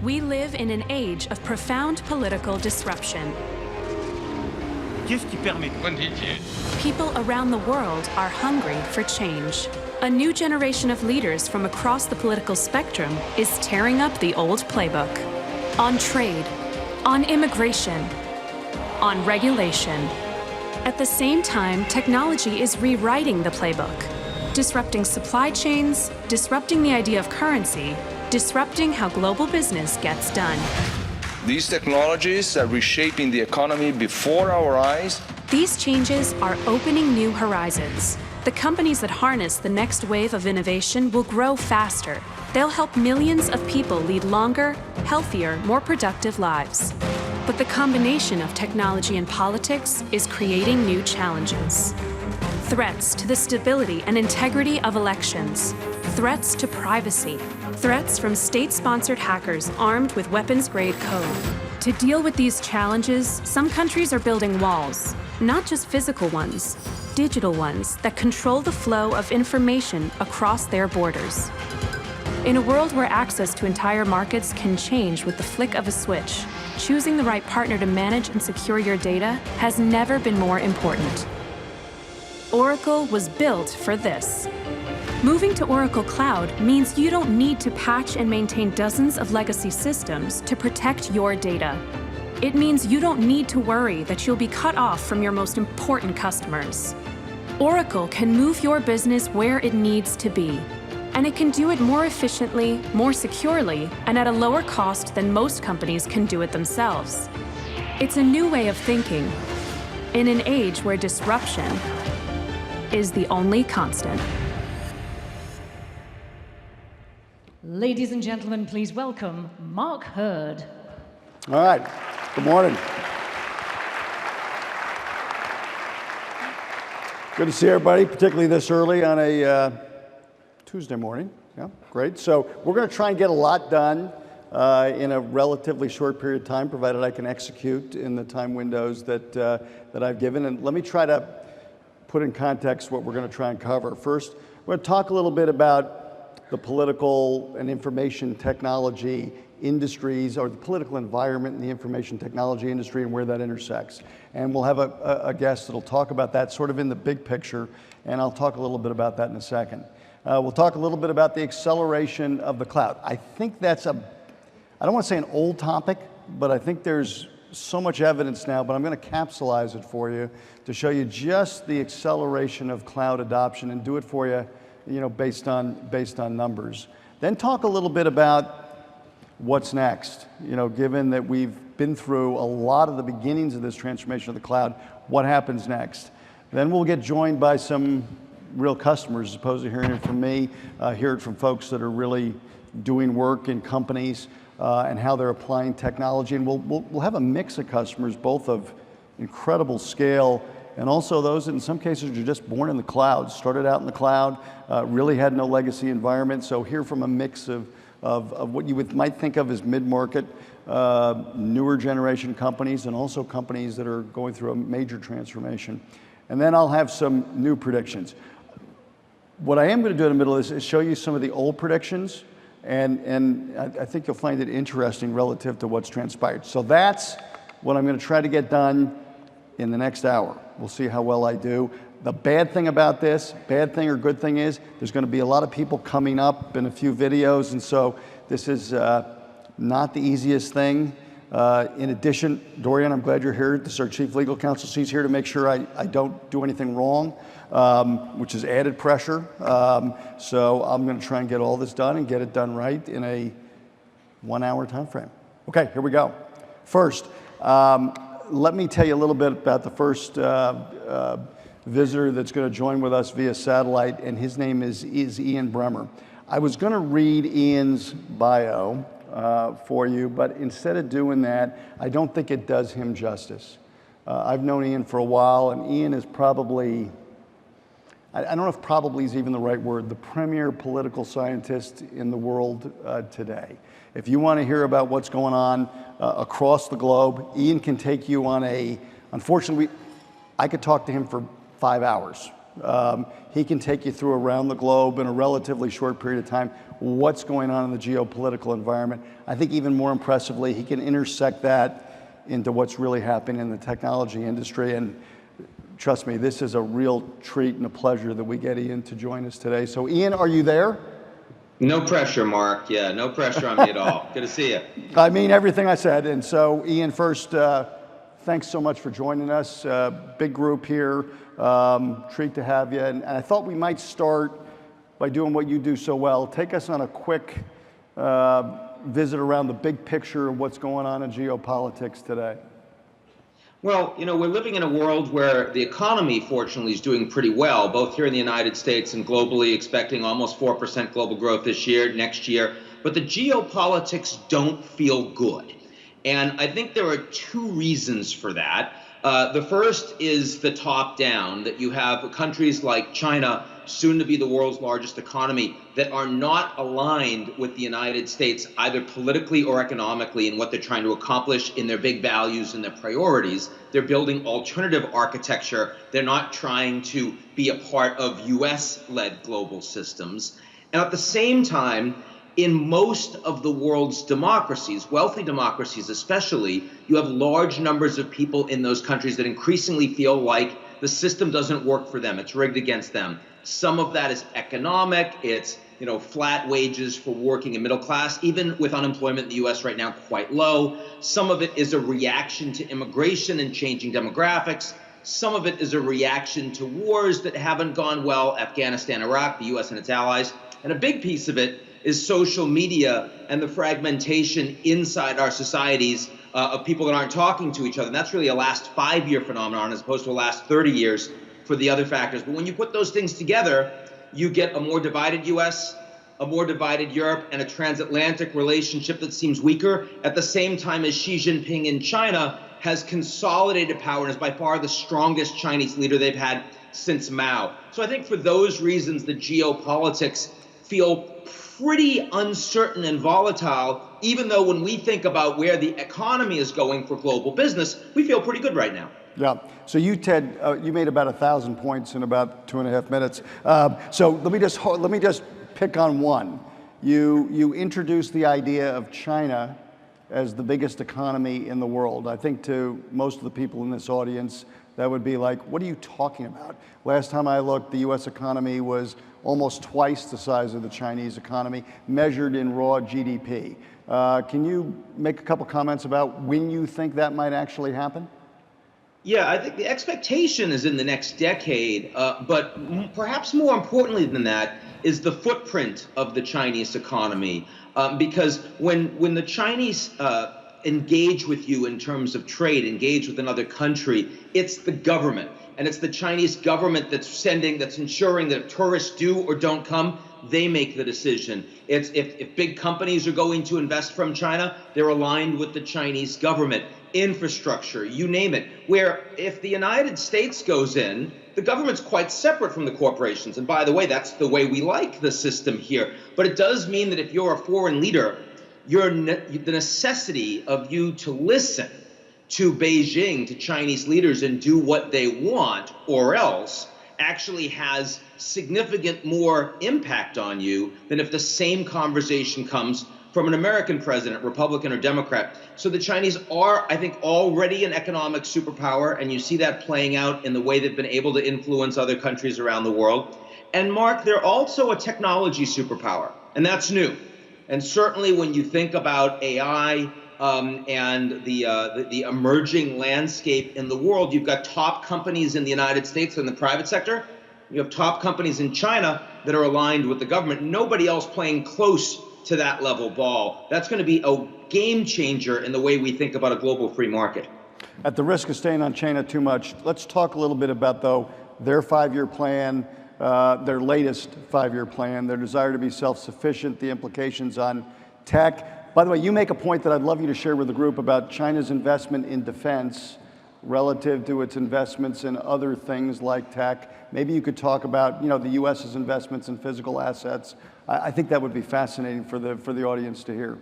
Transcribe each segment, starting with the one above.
We live in an age of profound political disruption. Qu'est-ce qui permet? People around the world are hungry for change. A new generation of leaders from across the political spectrum is tearing up the old playbook. On trade, on immigration, on regulation. At the same time, technology is rewriting the playbook, disrupting supply chains, disrupting the idea of currency, disrupting how global business gets done. These technologies are reshaping the economy before our eyes. These changes are opening new horizons. The companies that harness the next wave of innovation will grow faster. They'll help millions of people lead longer, healthier, more productive lives. But the combination of technology and politics is creating new challenges. Threats to the stability and integrity of elections. Threats to privacy. Threats from state-sponsored hackers armed with weapons-grade code. To deal with these challenges, some countries are building walls, not just physical ones, digital ones that control the flow of information across their borders. In a world where access to entire markets can change with the flick of a switch, choosing the right partner to manage and secure your data has never been more important. Oracle was built for this. Moving to Oracle Cloud means you don't need to patch and maintain dozens of legacy systems to protect your data. It means you don't need to worry that you'll be cut off from your most important customers. Oracle can move your business where it needs to be, and it can do it more efficiently, more securely, and at a lower cost than most companies can do it themselves. It's a new way of thinking in an age where disruption is the only constant. Ladies and gentlemen, please welcome Mark Hurd. All right, good morning. Good to see everybody, particularly this early on a Tuesday morning. Yeah, great. So we're going to try and get a lot done in a relatively short period of time, provided I can execute in the time windows that I've given. And let me try to put in context what we're going to try and cover. First, we're going to talk a little bit about the political and information technology industries, or the political environment in the information technology industry and where that intersects. And we'll have a guest that'll talk about that sort of in the big picture, and I'll talk a little bit about that in a second. We'll talk a little bit about the acceleration of the cloud. I think that's I don't want to say an old topic, but I think there's so much evidence now, but I'm going to capsulize it for you to show you just the acceleration of cloud adoption and do it for you, based on numbers. Then talk a little bit about what's next. Given that we've been through a lot of the beginnings of this transformation of the cloud, what happens next? Then we'll get joined by some real customers, as opposed to hearing it from me, hear it from folks that are really doing work in companies and how they're applying technology. And we'll have a mix of customers, both of incredible scale and also those that in some cases are just born in the cloud, started out in the cloud, really had no legacy environment. So hear from a mix of what you might think of as mid-market, newer generation companies, and also companies that are going through a major transformation. And then I'll have some new predictions. What I am going to do in the middle of this is show you some of the old predictions, and I think you'll find it interesting relative to what's transpired. So that's what I'm going to try to get done in the next hour. We'll see how well I do. The bad thing about this, bad thing or good thing, is there's going to be a lot of people coming up in a few videos, and so this is not the easiest thing. In addition, Dorian, I'm glad you're here. This is our Chief Legal Counsel. She's here to make sure I don't do anything wrong, which is added pressure. So I'm going to try and get all this done and get it done right in a 1 hour time frame. Okay, here we go. First, let me tell you a little bit about the first visitor that's going to join with us via satellite, and his name is Ian Bremmer. I was going to read Ian's bio for you, but instead of doing that, I don't think it does him justice. I've known Ian for a while, and Ian is probably, I don't know if probably is even the right word, the premier political scientist in the world today. If you want to hear about what's going on across the globe, Ian can take you on unfortunately, I could talk to him for 5 hours. He can take you through around the globe in a relatively short period of time what's going on in the geopolitical environment. I think even more impressively, he can intersect that into what's really happening in the technology industry. And trust me, this is a real treat and a pleasure that we get Ian to join us today. So Ian, are you there? No pressure, Mark. Yeah, no pressure on me at all. Good to see you. I mean everything I said. And so Ian, first, thanks so much for joining us. Big group here. Treat to have you. And I thought we might start by doing what you do so well. Take us on a quick visit around the big picture of what's going on in geopolitics today. Well, you know, we're living in a world where the economy, fortunately, is doing pretty well, both here in the United States and globally, expecting almost 4% global growth this year, next year. But the geopolitics don't feel good. And I think there are two reasons for that. The first is the top down, that you have countries like China, soon to be the world's largest economy, that are not aligned with the United States, either politically or economically, in what they're trying to accomplish in their big values and their priorities. They're building alternative architecture. They're not trying to be a part of US-led global systems. And at the same time, in most of the world's democracies, wealthy democracies especially, you have large numbers of people in those countries that increasingly feel like the system doesn't work for them. It's rigged against them. Some of that is economic. It's, you know, flat wages for working and middle class, even with unemployment in the US right now quite low. Some of it is a reaction to immigration and changing demographics. Some of it is a reaction to wars that haven't gone well, Afghanistan, Iraq, the US and its allies. And a big piece of it is social media and the fragmentation inside our societies of people that aren't talking to each other. And that's really a last 5-year phenomenon as opposed to a last 30 years for the other factors. But when you put those things together, you get a more divided US, a more divided Europe, and a transatlantic relationship that seems weaker, at the same time as Xi Jinping in China has consolidated power and is by far the strongest Chinese leader they've had since Mao. So I think for those reasons, the geopolitics feel pretty uncertain and volatile, even though when we think about where the economy is going for global business, we feel pretty good right now. Yeah. So you, Ted, you made about 1,000 points in about 2.5 minutes. So let me just pick on one. You introduced the idea of China as the biggest economy in the world. I think to most of the people in this audience, that would be like, what are you talking about? Last time I looked, the US economy was almost twice the size of the Chinese economy, measured in raw GDP. Can you make a couple comments about when you think that might actually happen? Yeah, I think the expectation is in the next decade, but perhaps more importantly than that is the footprint of the Chinese economy. Because when the Chinese engage with you in terms of trade, engage with another country, it's the government. And it's the Chinese government that's ensuring that if tourists do or don't come, they make the decision. It's if big companies are going to invest from China, they're aligned with the Chinese government. Infrastructure, you name it. Where if the United States goes in, the government's quite separate from the corporations. And by the way, that's the way we like the system here. But it does mean that if you're a foreign leader, the necessity of you to listen to Beijing, to Chinese leaders, and do what they want, or else actually has significant more impact on you than if the same conversation comes from an American president, Republican or Democrat. So the Chinese are, I think, already an economic superpower, and you see that playing out in the way they've been able to influence other countries around the world. And Mark, they're also a technology superpower, and that's new. And certainly when you think about AI and the emerging landscape in the world, you've got top companies in the United States in the private sector. You have top companies in China that are aligned with the government. Nobody else playing close to that level ball. That's going to be a game changer in the way we think about a global free market. At the risk of staying on China too much, let's talk a little bit about, though, their 5-year plan, their latest 5-year plan, their desire to be self-sufficient, the implications on tech. By the way, you make a point that I'd love you to share with the group about China's investment in defense relative to its investments in other things like tech. Maybe you could talk about, the U.S.'s investments in physical assets. I think that would be fascinating for the audience to hear.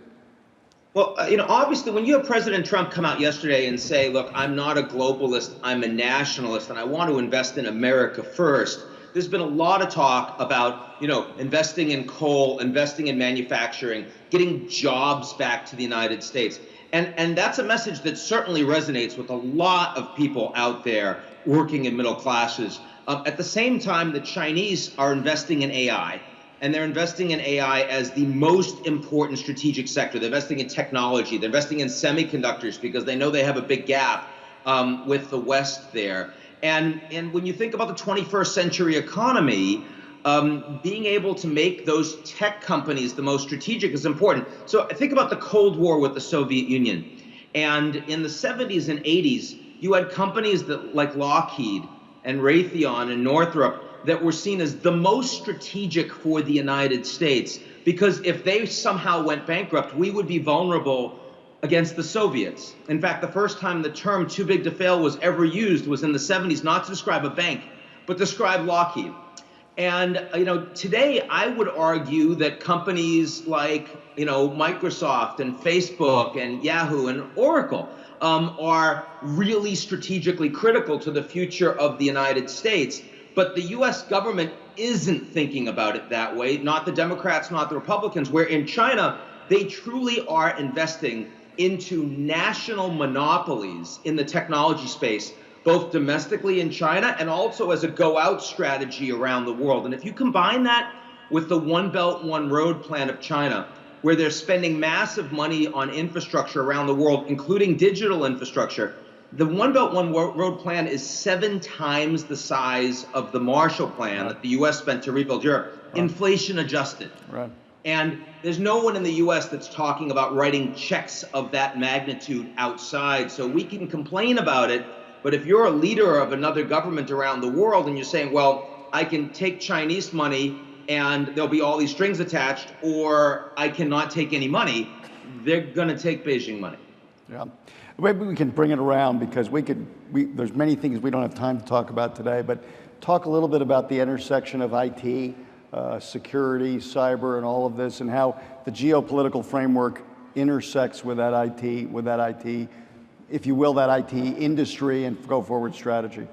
Well, obviously, when you have President Trump come out yesterday and say, look, I'm not a globalist, I'm a nationalist, and I want to invest in America first, there's been a lot of talk about, investing in coal, investing in manufacturing, getting jobs back to the United States. And that's a message that certainly resonates with a lot of people out there working in middle classes. At the same time, the Chinese are investing in AI, and they're investing in AI as the most important strategic sector. They're investing in technology. They're investing in semiconductors because they know they have a big gap with the West there. And when you think about the 21st century economy, being able to make those tech companies the most strategic is important. So think about the Cold War with the Soviet Union. And in the 70s and 80s, you had companies that like Lockheed and Raytheon and Northrop that were seen as the most strategic for the United States, because if they somehow went bankrupt, we would be vulnerable against the Soviets. In fact, the first time the term too big to fail was ever used was in the 70s, not to describe a bank, but to describe Lockheed. And today I would argue that companies like Microsoft and Facebook and Yahoo and Oracle are really strategically critical to the future of the United States. But the U.S. government isn't thinking about it that way, not the Democrats, not the Republicans, where in China, they truly are investing into national monopolies in the technology space, both domestically in China and also as a go-out strategy around the world. And if you combine that with the One Belt, One Road plan of China, where they're spending massive money on infrastructure around the world, including digital infrastructure, the One Belt, One Road plan is 7 times the size of the Marshall Plan that the U.S. spent to rebuild Europe, inflation adjusted. Right. And there's no one in the U.S. that's talking about writing checks of that magnitude outside. So we can complain about it, but if you're a leader of another government around the world and you're saying, well, I can take Chinese money and there'll be all these strings attached, or I cannot take any money, they're going to take Beijing money. Yeah. Maybe we can bring it around, because there's many things we don't have time to talk about today, but talk a little bit about the intersection of IT, security, cyber, and all of this, and how the geopolitical framework intersects with that IT, if you will, that IT industry and go forward strategy.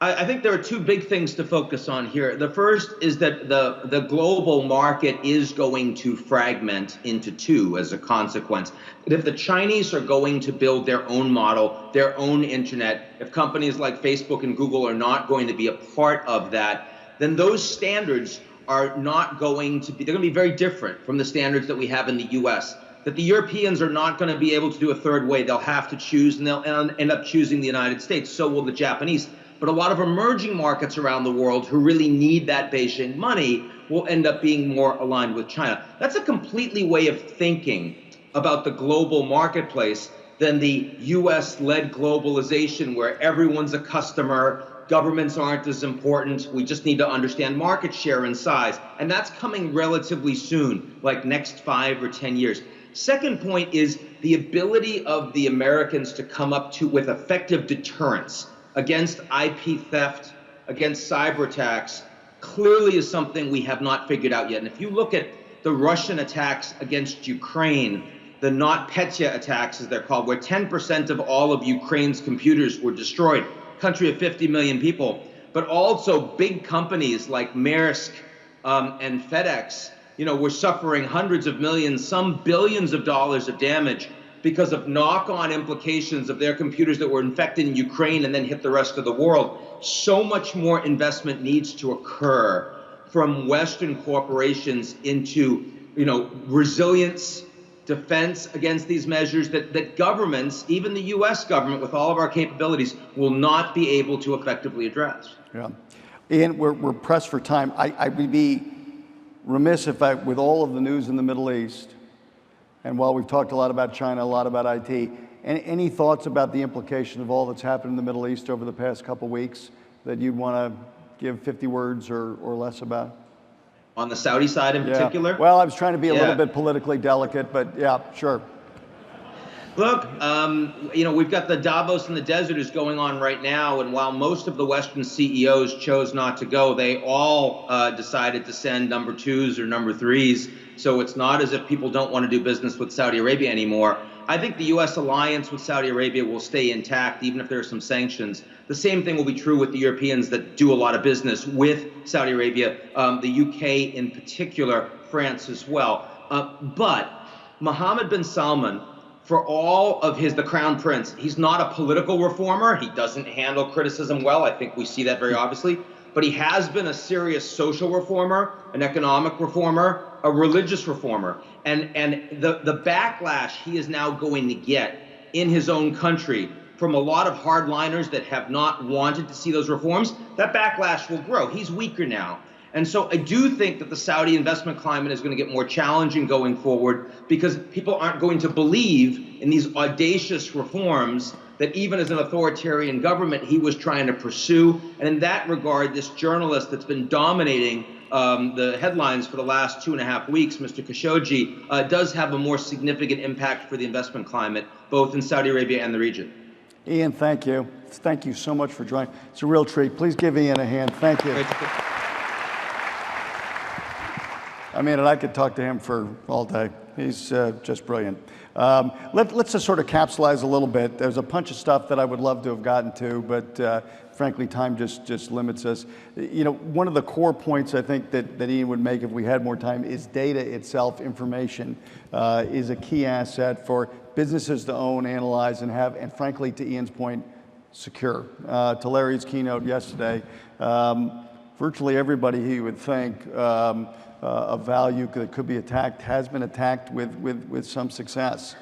I think there are 2 big things to focus on here. The first is that the global market is going to fragment into 2 as a consequence. If the Chinese are going to build their own model, their own internet, if companies like Facebook and Google are not going to be a part of that, then those standards are not going to be, they're going to be very different from the standards that we have in the US. That the Europeans are not going to be able to do a third way. They'll have to choose, and they'll end up choosing the United States. So will the Japanese. But a lot of emerging markets around the world who really need that Beijing money will end up being more aligned with China. That's a completely way of thinking about the global marketplace than the US-led globalization, where everyone's a customer, governments aren't as important, we just need to understand market share and size. And that's coming relatively soon, like next 5 or 10 years. Second point is the ability of the Americans to come up with effective deterrence against IP theft, against cyber attacks, clearly is something we have not figured out yet. And if you look at the Russian attacks against Ukraine, the NotPetya attacks, as they're called, where 10% of all of Ukraine's computers were destroyed, country of 50 million people, but also big companies like Maersk and FedEx, were suffering hundreds of millions, some billions of dollars of damage because of knock-on implications of their computers that were infected in Ukraine and then hit the rest of the world. So much more investment needs to occur from Western corporations into, resilience, defense against these measures that governments, even the US government with all of our capabilities, will not be able to effectively address. Yeah. Ian, we're pressed for time. I would be remiss if with all of the news in the Middle East, and while we've talked a lot about China, a lot about IT, any thoughts about the implication of all that's happened in the Middle East over the past couple weeks that you'd want to give 50 words or less about? On the Saudi side in particular? Well, I was trying to be a little bit politically delicate, but yeah, sure. Look, we've got the Davos in the desert is going on right now, and while most of the Western CEOs chose not to go, they all decided to send number 2s or number 3s. So it's not as if people don't want to do business with Saudi Arabia anymore. I think the U.S. alliance with Saudi Arabia will stay intact, even if there are some sanctions. The same thing will be true with the Europeans that do a lot of business with Saudi Arabia, the UK in particular, France as well. But Mohammed bin Salman, for all of the Crown Prince, he's not a political reformer. He doesn't handle criticism well. I think we see that very obviously. But he has been a serious social reformer, an economic reformer, a religious reformer. And the backlash he is now going to get in his own country from a lot of hardliners that have not wanted to see those reforms, that backlash will grow. He's weaker now. And so I do think that the Saudi investment climate is going to get more challenging going forward because people aren't going to believe in these audacious reforms that even as an authoritarian government he was trying to pursue. And in that regard, this journalist that's been dominating the headlines for the last 2.5 weeks, Mr. Khashoggi, does have a more significant impact for the investment climate, both in Saudi Arabia and the region. Ian, thank you. Thank you so much for joining. It's a real treat. Please give Ian a hand. Thank you. I mean, and I could talk to him for all day. He's just brilliant. Let's just sort of capsulize a little bit. There's a bunch of stuff that I would love to have gotten to, but frankly, time just limits us. You know, one of the core points I think that Ian would make if we had more time is data itself, information, is a key asset for businesses to own, analyze, and have, and frankly, to Ian's point, secure. To Larry's keynote yesterday, virtually everybody he would think of value that could be attacked has been attacked with some success.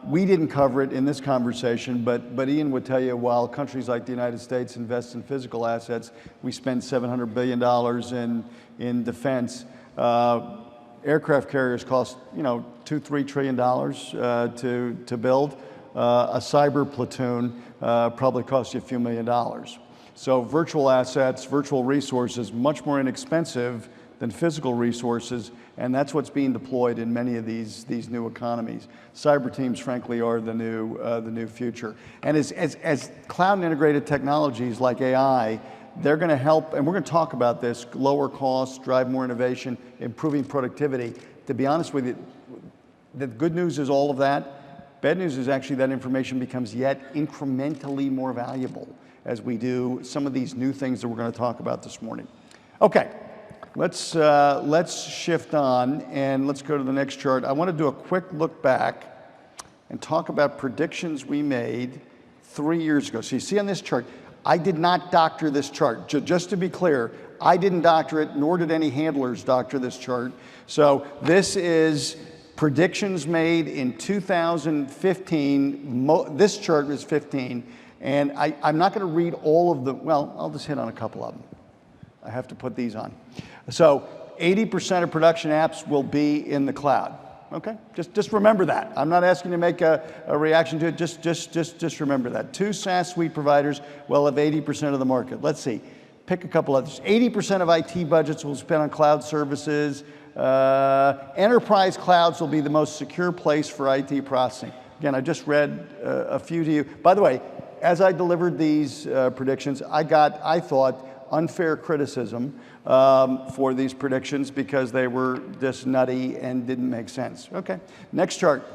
We didn't cover it in this conversation, but Ian would tell you while countries like the United States invest in physical assets, we spend $700 billion in defense. Aircraft carriers cost, $2-3 trillion to build. A cyber platoon probably costs you a few $1 million. So virtual assets, virtual resources, much more inexpensive than physical resources, and that's what's being deployed in many of these new economies. Cyber teams, frankly, are the new future. And as cloud and integrated technologies like AI, they're going to help, and we're going to talk about this, lower costs, drive more innovation, improving productivity. To be honest with you, the good news is all of that. Bad news is actually that information becomes yet incrementally more valuable as we do some of these new things that we're going to talk about this morning. Okay. Let's shift on and let's go to the next chart. I want to do a quick look back and talk about predictions we made 3 years ago. So you see on this chart, I did not doctor this chart. Just to be clear, I didn't doctor it, nor did any handlers doctor this chart. So this is predictions made in 2015. This chart is 15, and I'm not going to read all of them. Well, I'll just hit on a couple of them. I have to put these on. So 80% of production apps will be in the cloud. Okay, just remember that. I'm not asking you to make a reaction to it. Just remember that. 2 SaaS suite providers will have 80% of the market. Let's see. Pick a couple others. 80% of IT budgets will spend on cloud services. Enterprise clouds will be the most secure place for IT processing. Again, I just read a few to you. By the way, as I delivered these predictions, I thought, unfair criticism for these predictions because they were just nutty and didn't make sense. Okay, next chart.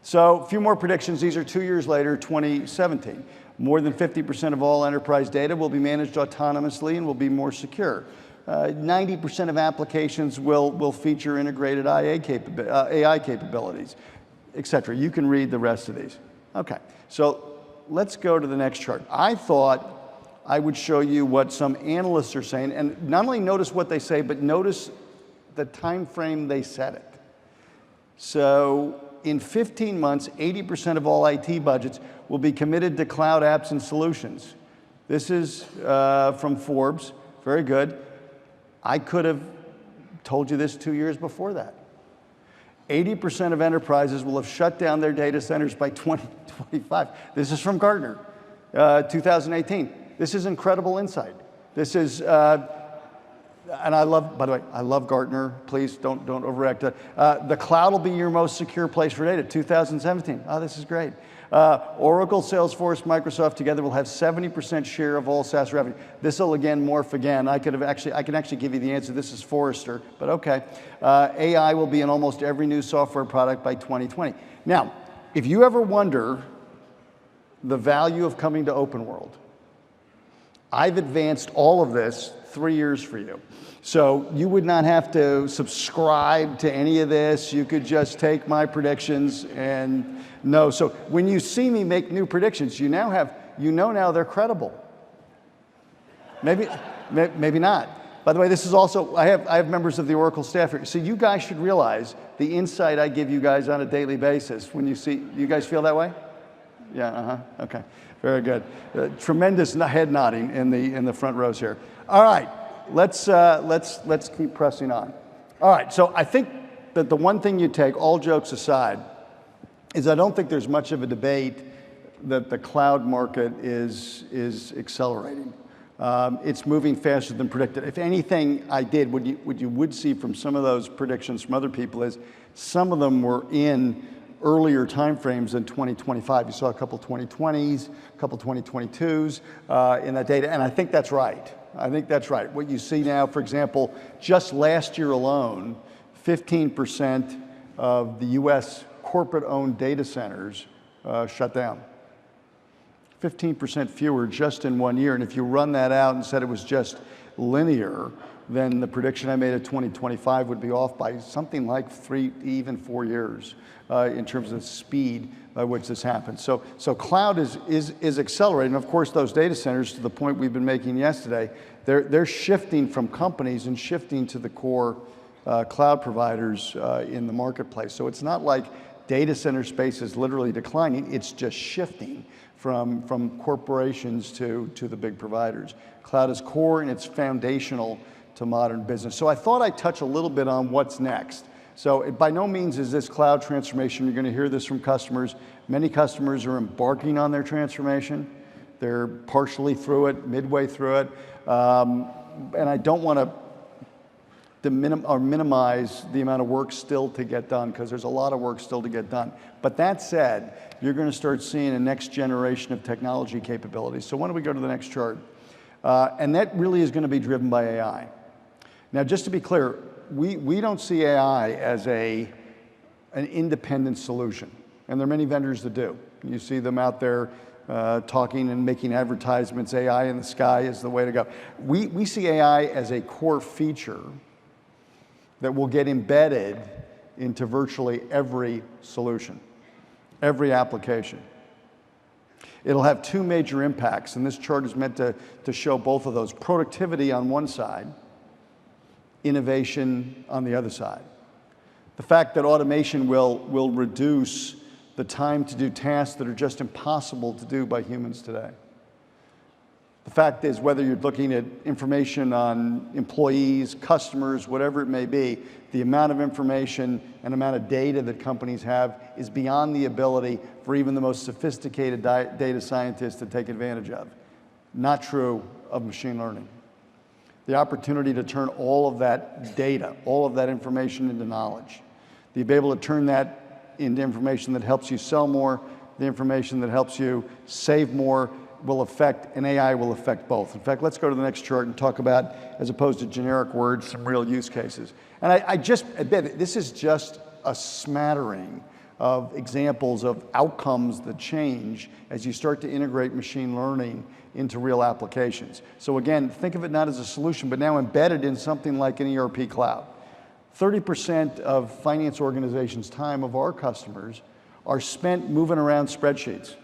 So a few more predictions. These are 2 years later, 2017. More than 50% of all enterprise data will be managed autonomously and will be more secure. 90% of applications will feature integrated AI capabilities, etc. You can read the rest of these. Okay, so let's go to the next chart. I thought I would show you what some analysts are saying, and not only notice what they say, but notice the time frame they set it. So in 15 months, 80% of all IT budgets will be committed to cloud apps and solutions. This is from Forbes. Very good. I could have told you this 2 years before that. 80% of enterprises will have shut down their data centers by 2025. This is from Gartner, 2018. This is incredible insight. This is, and I love, by the way, I love Gartner. Please don't overact it. The cloud will be your most secure place for data. 2017. Oh, this is great. Oracle, Salesforce, Microsoft together will have 70% share of all SaaS revenue. This will again morph again. I can actually give you the answer. This is Forrester, but okay. AI will be in almost every new software product by 2020. Now, if you ever wonder the value of coming to OpenWorld, I've advanced all of this 3 years for you. So you would not have to subscribe to any of this. You could just take my predictions and know. So when you see me make new predictions, you know now they're credible. Maybe not. By the way, this is also, I have members of the Oracle staff here. So you guys should realize the insight I give you guys on a daily basis. When you guys feel that way? Yeah, okay, very good. Tremendous head nodding in the front rows here. All right, let's keep pressing on. All right, so I think that the one thing you take, all jokes aside, is I don't think there's much of a debate that the cloud market is accelerating. It's moving faster than predicted. If anything I did, what you would see from some of those predictions from other people is some of them were in earlier timeframes than 2025. You saw a couple 2020s, a couple 2022s in that data, and I think that's right. I think that's right. What you see now, for example, just last year alone, 15% of the US corporate-owned data centers shut down. 15% fewer just in 1 year, and if you run that out and said it was just linear, then the prediction I made of 2025 would be off by something like 3, even 4 years in terms of the speed by which this happens. So cloud is accelerating. Of course, those data centers, to the point we've been making yesterday, they're shifting from companies and shifting to the core cloud providers in the marketplace. So it's not like data center space is literally declining, it's just shifting from corporations to the big providers. Cloud is core and it's foundational to modern business. So I thought I'd touch a little bit on what's next. So by no means is this cloud transformation, you're going to hear this from customers. Many customers are embarking on their transformation. They're partially through it, midway through it. And I don't want to minimize the amount of work still to get done, because there's a lot of work still to get done. But that said, you're going to start seeing a next generation of technology capabilities. So why don't we go to the next chart? And that really is going to be driven by AI. Now, just to be clear, we don't see AI as an independent solution. And there are many vendors that do. You see them out there talking and making advertisements, AI in the sky is the way to go. We see AI as a core feature that will get embedded into virtually every solution, every application. It'll have two major impacts, and this chart is meant to show both of those. Productivity on one side, innovation on the other side. The fact that automation will reduce the time to do tasks that are just impossible to do by humans today. The fact is, whether you're looking at information on employees, customers, whatever it may be, the amount of information and amount of data that companies have is beyond the ability for even the most sophisticated data scientists to take advantage of. Not true of machine learning. The opportunity to turn all of that data, all of that information into knowledge, to be able to turn that into information that helps you sell more, the information that helps you save more, will affect, and AI will affect both. In fact, let's go to the next chart and talk about, as opposed to generic words, some real use cases. And I just admit, this is just a smattering of examples of outcomes that change as you start to integrate machine learning into real applications. So again, think of it not as a solution, but now embedded in something like an ERP cloud. 30% of finance organizations' time of our customers are spent moving around spreadsheets.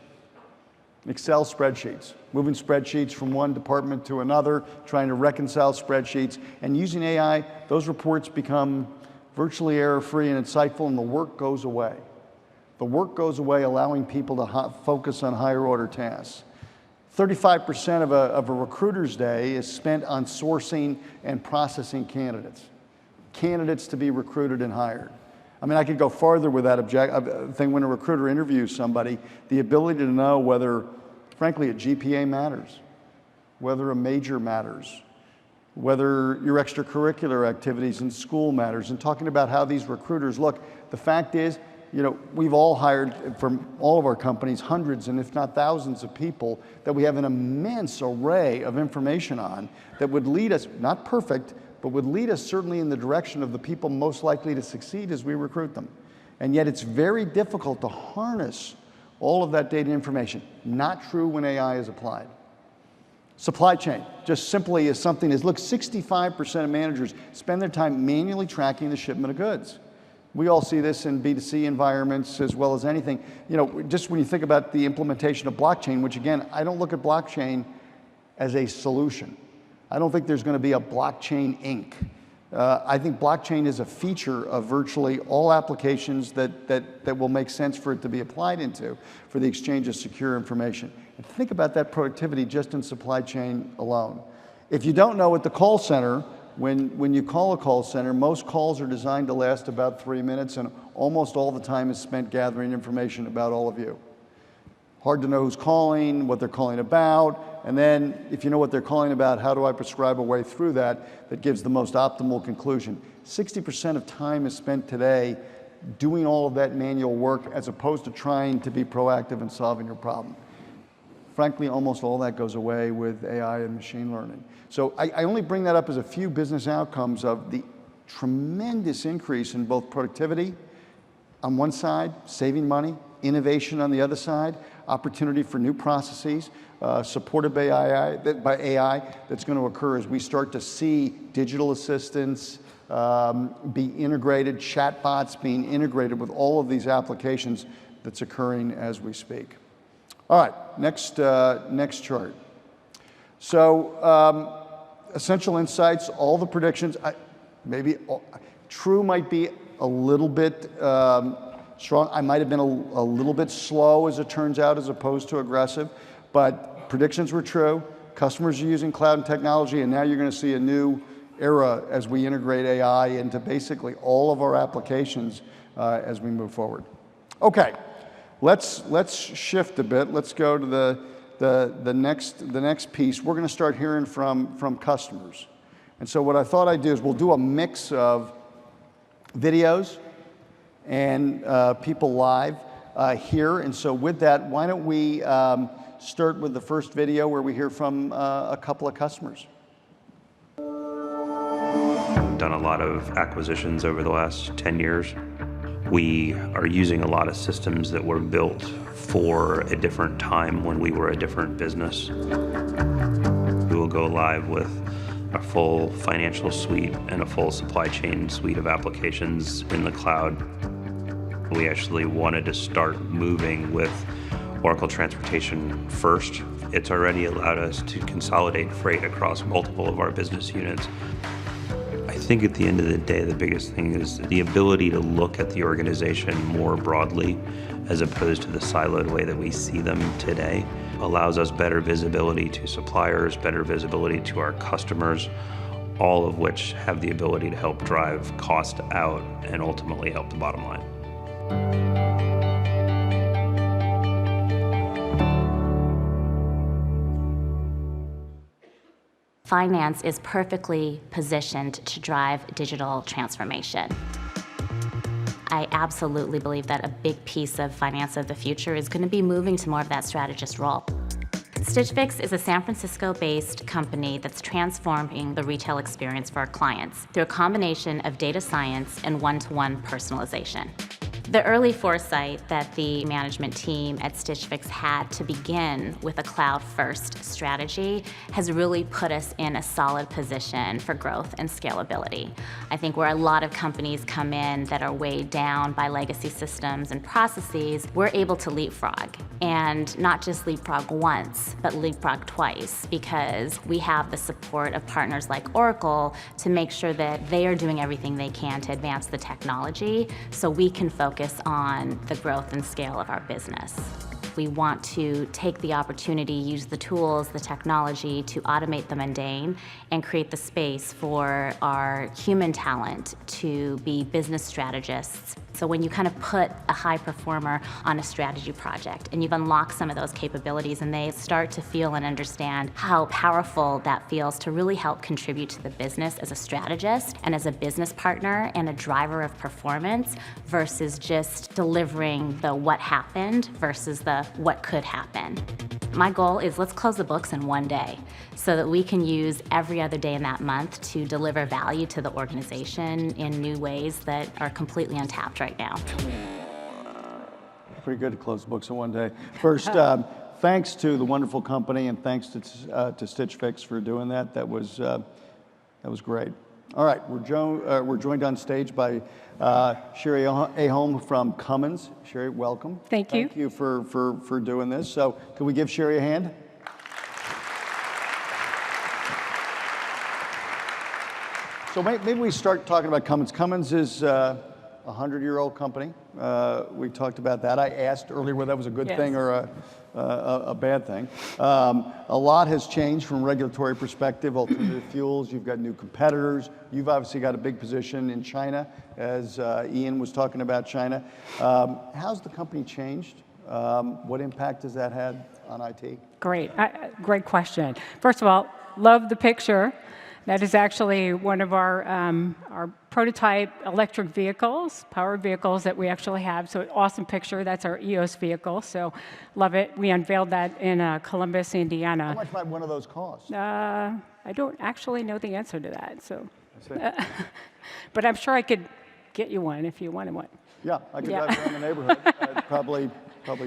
Excel spreadsheets, moving spreadsheets from one department to another, trying to reconcile spreadsheets, and using AI, those reports become virtually error-free and insightful, and the work goes away. The work goes away, allowing people to focus on higher-order tasks. 35% of a recruiter's day is spent on sourcing and processing candidates to be recruited and hired. I mean, I could go farther with that thing. When a recruiter interviews somebody, the ability to know whether, frankly, a GPA matters, whether a major matters, whether your extracurricular activities in school matters, and talking about how these recruiters look. The fact is, we've all hired from all of our companies hundreds and if not thousands of people that we have an immense array of information on that would lead us, not perfect, but would lead us certainly in the direction of the people most likely to succeed as we recruit them. And yet it's very difficult to harness all of that data information. Not true when AI is applied. Supply chain, just simply as something is, look, 65% of managers spend their time manually tracking the shipment of goods. We all see this in B2C environments as well as anything. Just when you think about the implementation of blockchain, which again, I don't look at blockchain as a solution. I don't think there's going to be a blockchain Inc. I think blockchain is a feature of virtually all applications that will make sense for it to be applied into for the exchange of secure information. And think about that productivity just in supply chain alone. If you don't know, at the call center, when you call a call center, most calls are designed to last about 3 minutes, and almost all the time is spent gathering information about all of you. Hard to know who's calling, what they're calling about, and then if you know what they're calling about, how do I prescribe a way through that gives the most optimal conclusion? 60% of time is spent today doing all of that manual work as opposed to trying to be proactive in solving your problem. Frankly, almost all that goes away with AI and machine learning. So I only bring that up as a few business outcomes of the tremendous increase in both productivity on one side, saving money, innovation on the other side, opportunity for new processes supported by AI that's going to occur as we start to see digital assistants be integrated, chatbots being integrated with all of these applications that's occurring as we speak. All right, next chart. So essential insights, all the predictions, true might be a little bit strong. I might have been a little bit slow, as it turns out, as opposed to aggressive, but predictions were true. Customers are using cloud and technology, and now you're going to see a new era as we integrate AI into basically all of our applications as we move forward. Okay, let's shift a bit. Let's go to the next piece. We're going to start hearing from customers, and so what I thought I'd do is we'll do a mix of videos and people live here. And so with that, why don't we start with the first video where we hear from a couple of customers. Done a lot of acquisitions over the last 10 years. We are using a lot of systems that were built for a different time when we were a different business. We will go live with a full financial suite and a full supply chain suite of applications in the cloud. We actually wanted to start moving with Oracle Transportation first. It's already allowed us to consolidate freight across multiple of our business units. I think at the end of the day, the biggest thing is the ability to look at the organization more broadly as opposed to the siloed way that we see them today. Allows us better visibility to suppliers, better visibility to our customers, all of which have the ability to help drive cost out and ultimately help the bottom line. Finance is perfectly positioned to drive digital transformation. I absolutely believe that a big piece of finance of the future is going to be moving to more of that strategist role. Stitch Fix is a San Francisco-based company that's transforming the retail experience for our clients through a combination of data science and one-to-one personalization. The early foresight that the management team at Stitch Fix had to begin with a cloud-first strategy has really put us in a solid position for growth and scalability. I think where a lot of companies come in that are weighed down by legacy systems and processes, we're able to leapfrog. And not just leapfrog once, but leapfrog twice, because we have the support of partners like Oracle to make sure that they are doing everything they can to advance the technology so we can focus on the growth and scale of our business. We want to take the opportunity, use the tools, the technology to automate the mundane and create the space for our human talent to be business strategists. So when you kind of put a high performer on a strategy project and you've unlocked some of those capabilities and they start to feel and understand how powerful that feels to really help contribute to the business as a strategist and as a business partner and a driver of performance versus just delivering the what happened versus the what could happen. My goal is let's close the books in one day so that we can use every other day in that month to deliver value to the organization in new ways that are completely untapped right now. Pretty good to close the books in one day. First, thanks to the wonderful company and thanks to Stitch Fix for doing that. That was great. All right, we're joined on stage by Sherry Ahom from Cummins. Sherry, welcome. Thank you. Thank you for doing this. So can we give Sherry a hand? So maybe we start talking about Cummins. Cummins is a 100-year-old company. We talked about that. I asked earlier whether that was a good thing or a bad thing. A lot has changed from a regulatory perspective, alternative fuels. You've got new competitors. You've obviously got a big position in China, as Ian was talking about China. How's the company changed? What impact has that had on IT? Great. Great question. First of all, love the picture. That is actually one of our prototype electric vehicles, powered vehicles that we actually have. So awesome picture. That's our EOS vehicle. So love it. We unveiled that in Columbus, Indiana. How much might one of those cost? I don't actually know the answer to that. So, but I'm sure I could get you one if you wanted one. Yeah, I could drive around the neighborhood. I'd probably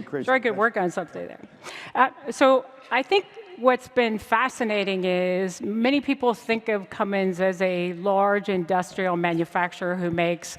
create. Sure, I could work on something there. So I think what's been fascinating is many people think of Cummins as a large industrial manufacturer who makes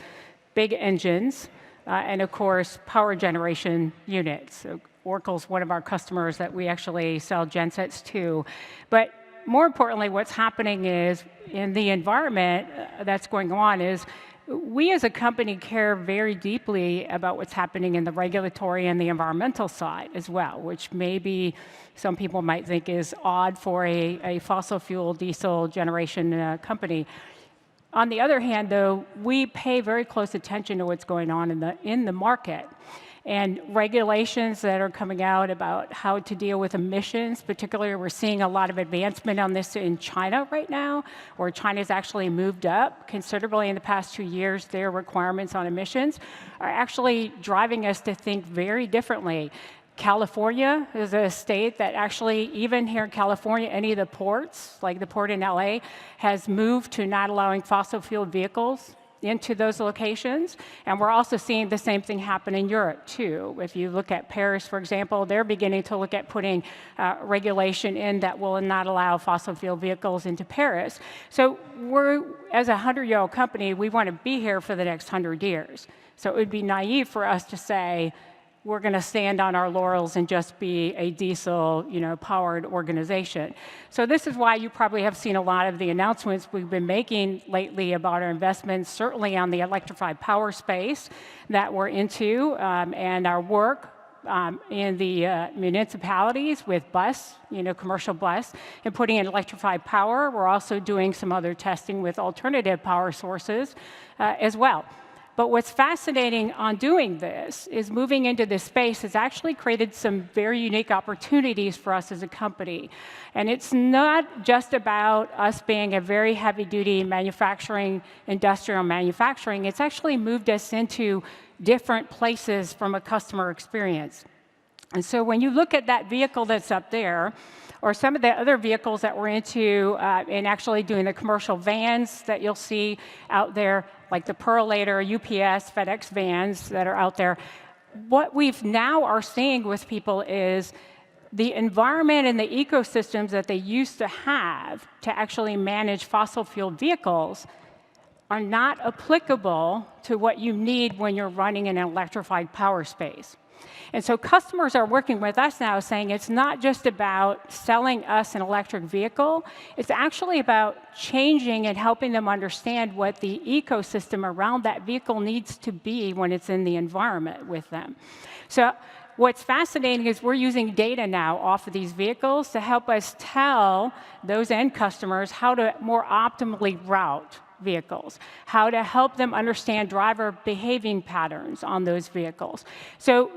big engines and, of course, power generation units. So Oracle's one of our customers that we actually sell gensets to. But more importantly, what's happening is in the environment that's going on is we as a company care very deeply about what's happening in the regulatory and the environmental side as well, which maybe some people might think is odd for a fossil fuel diesel generation company. On the other hand, though, we pay very close attention to what's going on in the market. And regulations that are coming out about how to deal with emissions, particularly we're seeing a lot of advancement on this in China right now, where China's actually moved up considerably in the past 2 years. Their requirements on emissions are actually driving us to think very differently. California is a state that actually, even here in California, any of the ports, like the port in LA, has moved to not allowing fossil fuel vehicles into those locations. And we're also seeing the same thing happen in Europe, too. If you look at Paris, for example, they're beginning to look at putting regulation in that will not allow fossil fuel vehicles into Paris. So we're, as a 100-year-old company, we want to be here for the next 100 years. So it would be naive for us to say, we're going to stand on our laurels and just be a diesel, powered organization. So this is why you probably have seen a lot of the announcements we've been making lately about our investments, certainly on the electrified power space that we're into, and our work in the municipalities with bus, commercial bus, and putting in electrified power. We're also doing some other testing with alternative power sources as well. But what's fascinating on doing this is moving into this space has actually created some very unique opportunities for us as a company. And it's not just about us being a very heavy-duty manufacturing, industrial manufacturing. It's actually moved us into different places from a customer experience. And so when you look at that vehicle that's up there, or some of the other vehicles that we're into in actually doing the commercial vans that you'll see out there, like the Perlator, UPS, FedEx vans that are out there, what we've now are seeing with people is the environment and the ecosystems that they used to have to actually manage fossil fuel vehicles are not applicable to what you need when you're running in an electrified power space. And so customers are working with us now saying it's not just about selling us an electric vehicle, it's actually about changing and helping them understand what the ecosystem around that vehicle needs to be when it's in the environment with them. So what's fascinating is we're using data now off of these vehicles to help us tell those end customers how to more optimally route vehicles, how to help them understand driver behaving patterns on those vehicles. So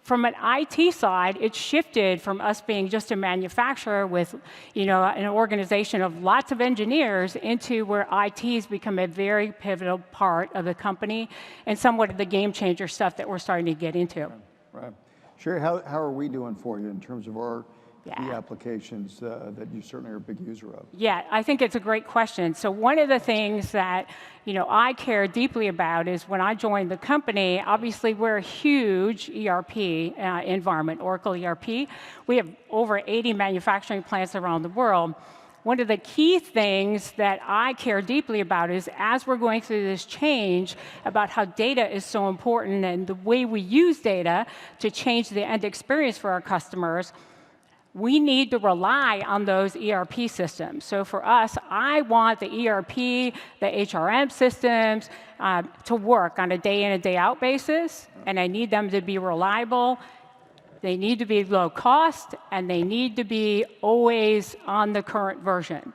from an IT side, it shifted from us being just a manufacturer with, an organization of lots of engineers into where IT has become a very pivotal part of the company and somewhat of the game changer stuff that we're starting to get into. Right. Sherry, how are we doing for you in terms of our key applications that you certainly are a big user of? Yeah, I think it's a great question. So one of the things that I care deeply about is when I joined the company, obviously we're a huge ERP environment, Oracle ERP. We have over 80 manufacturing plants around the world. One of the key things that I care deeply about is as we're going through this change about how data is so important and the way we use data to change the end experience for our customers, we need to rely on those ERP systems. So for us, I want the ERP, the HRM systems to work on a day in and day out basis, and I need them to be reliable. They need to be low cost, and they need to be always on the current version.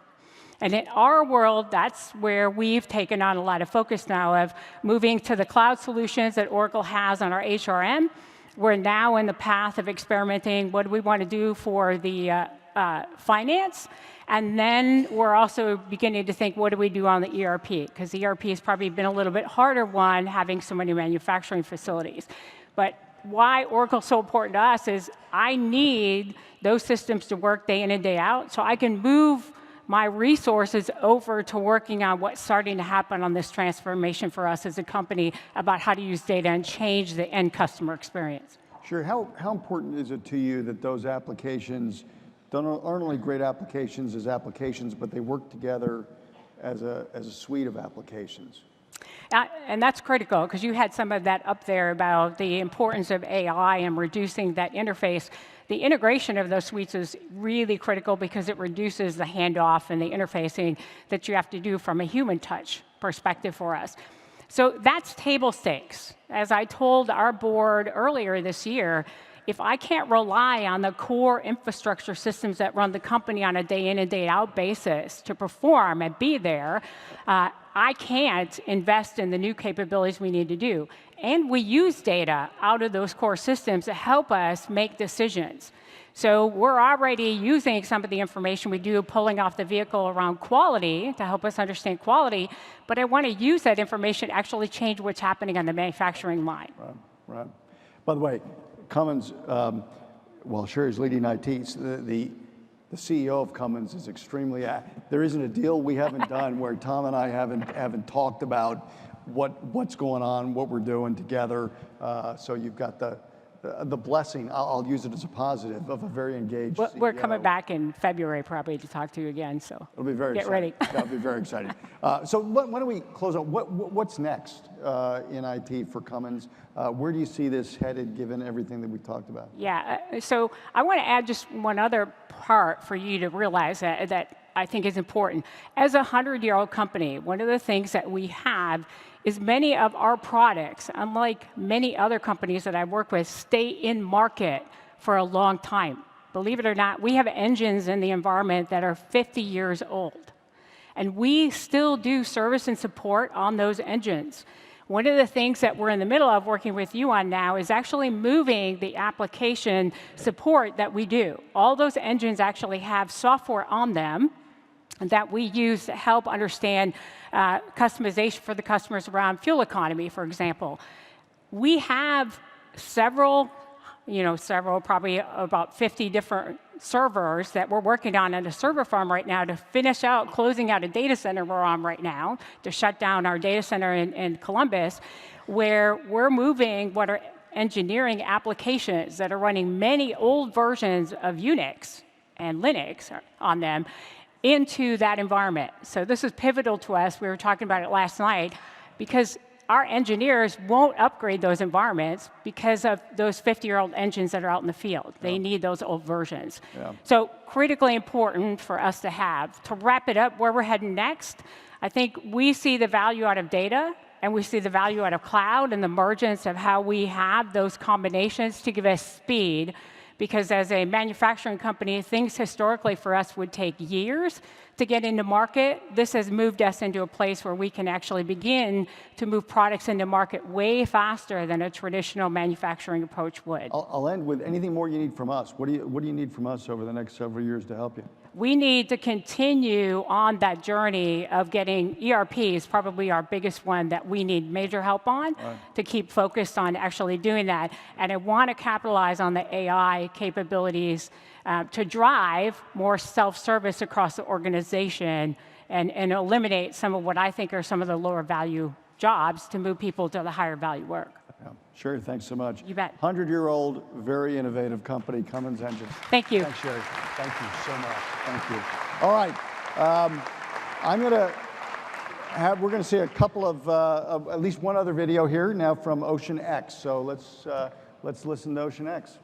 And in our world, that's where we've taken on a lot of focus now of moving to the cloud solutions that Oracle has on our HRM. We're now in the path of experimenting what do we want to do for the finance. And then we're also beginning to think, what do we do on the ERP? Because ERP has probably been a little bit harder one, having so many manufacturing facilities. But why Oracle's so important to us is I need those systems to work day in and day out so I can move my resources over to working on what's starting to happen on this transformation for us as a company about how to use data and change the end customer experience. Sure. How important is it to you that those applications aren't only great applications as applications, but they work together as a suite of applications? And that's critical, because you had some of that up there about the importance of AI and reducing that interface. The integration of those suites is really critical because it reduces the handoff and the interfacing that you have to do from a human touch perspective for us. So that's table stakes. As I told our board earlier this year, if I can't rely on the core infrastructure systems that run the company on a day in and day out basis to perform and be there, I can't invest in the new capabilities we need to do. And we use data out of those core systems to help us make decisions. So we're already using some of the information we do, pulling off the vehicle around quality to help us understand quality, but I want to use that information to actually change what's happening on the manufacturing line. Right. By the way, Cummins, while Sherry's leading IT, the CEO of Cummins is extremely, there isn't a deal we haven't done where Tom and I haven't talked about what's going on, what we're doing together. So you've got the blessing, I'll use it as a positive, of a very engaged CEO. We're coming back in February probably to talk to you again, so it'll be very get exciting. ready. That'll be very exciting. So why don't we close out? What's next in IT for Cummins? Where do you see this headed, given everything that we talked about? Yeah, so I want to add just one other part for you to realize that I think is important. As a 100-year-old company, one of the things that we have is many of our products, unlike many other companies that I work with, stay in market for a long time. Believe it or not, we have engines in the environment that are 50 years old. And we still do service and support on those engines. One of the things that we're in the middle of working with you on now is actually moving the application support that we do. All those engines actually have software on them that we use to help understand customization for the customers around fuel economy, for example. We have several, probably about 50 different servers that we're working on a server farm right now to finish out closing out a data center we're on right now to shut down our data center in Columbus, where we're moving what are engineering applications that are running many old versions of Unix and Linux on them into that environment. So this is pivotal to us. We were talking about it last night, because our engineers won't upgrade those environments because of those 50-year-old engines that are out in the field. They need those old versions. So critically important for us to have. To wrap it up, where we're heading next, I think we see the value out of data, and we see the value out of cloud and the emergence of how we have those combinations to give us speed, Because as a manufacturing company, things historically for us would take years to get into market. This has moved us into a place where we can actually begin to move products into market way faster than a traditional manufacturing approach would. I'll end with anything more you need from us. What do you need from us over the next several years to help you? We need to continue on that journey of getting ERP is probably our biggest one that we need major help on to keep focused on actually doing that. And I want to capitalize on the AI capabilities to drive more self-service across the organization and eliminate some of what I think are some of the lower value jobs to move people to the higher value work. Yeah. Sherry, thanks so much. You bet. 100-year-old, very innovative company, Cummins Engine. Thank you. Thanks, Sherry. Thank you so much. Thank you. All right. We're going to see a couple of at least one other video here now from Ocean X. So let's listen to Ocean X.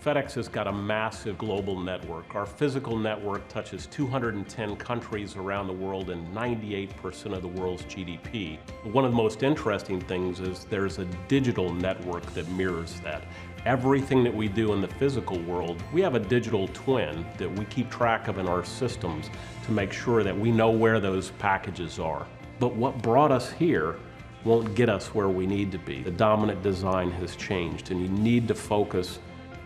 FedEx has got a massive global network. Our physical network touches 210 countries around the world and 98% of the world's GDP. One of the most interesting things is there's a digital network that mirrors that. Everything that we do in the physical world, we have a digital twin that we keep track of in our systems to make sure that we know where those packages are. But what brought us here won't get us where we need to be. The dominant design has changed, and you need to focus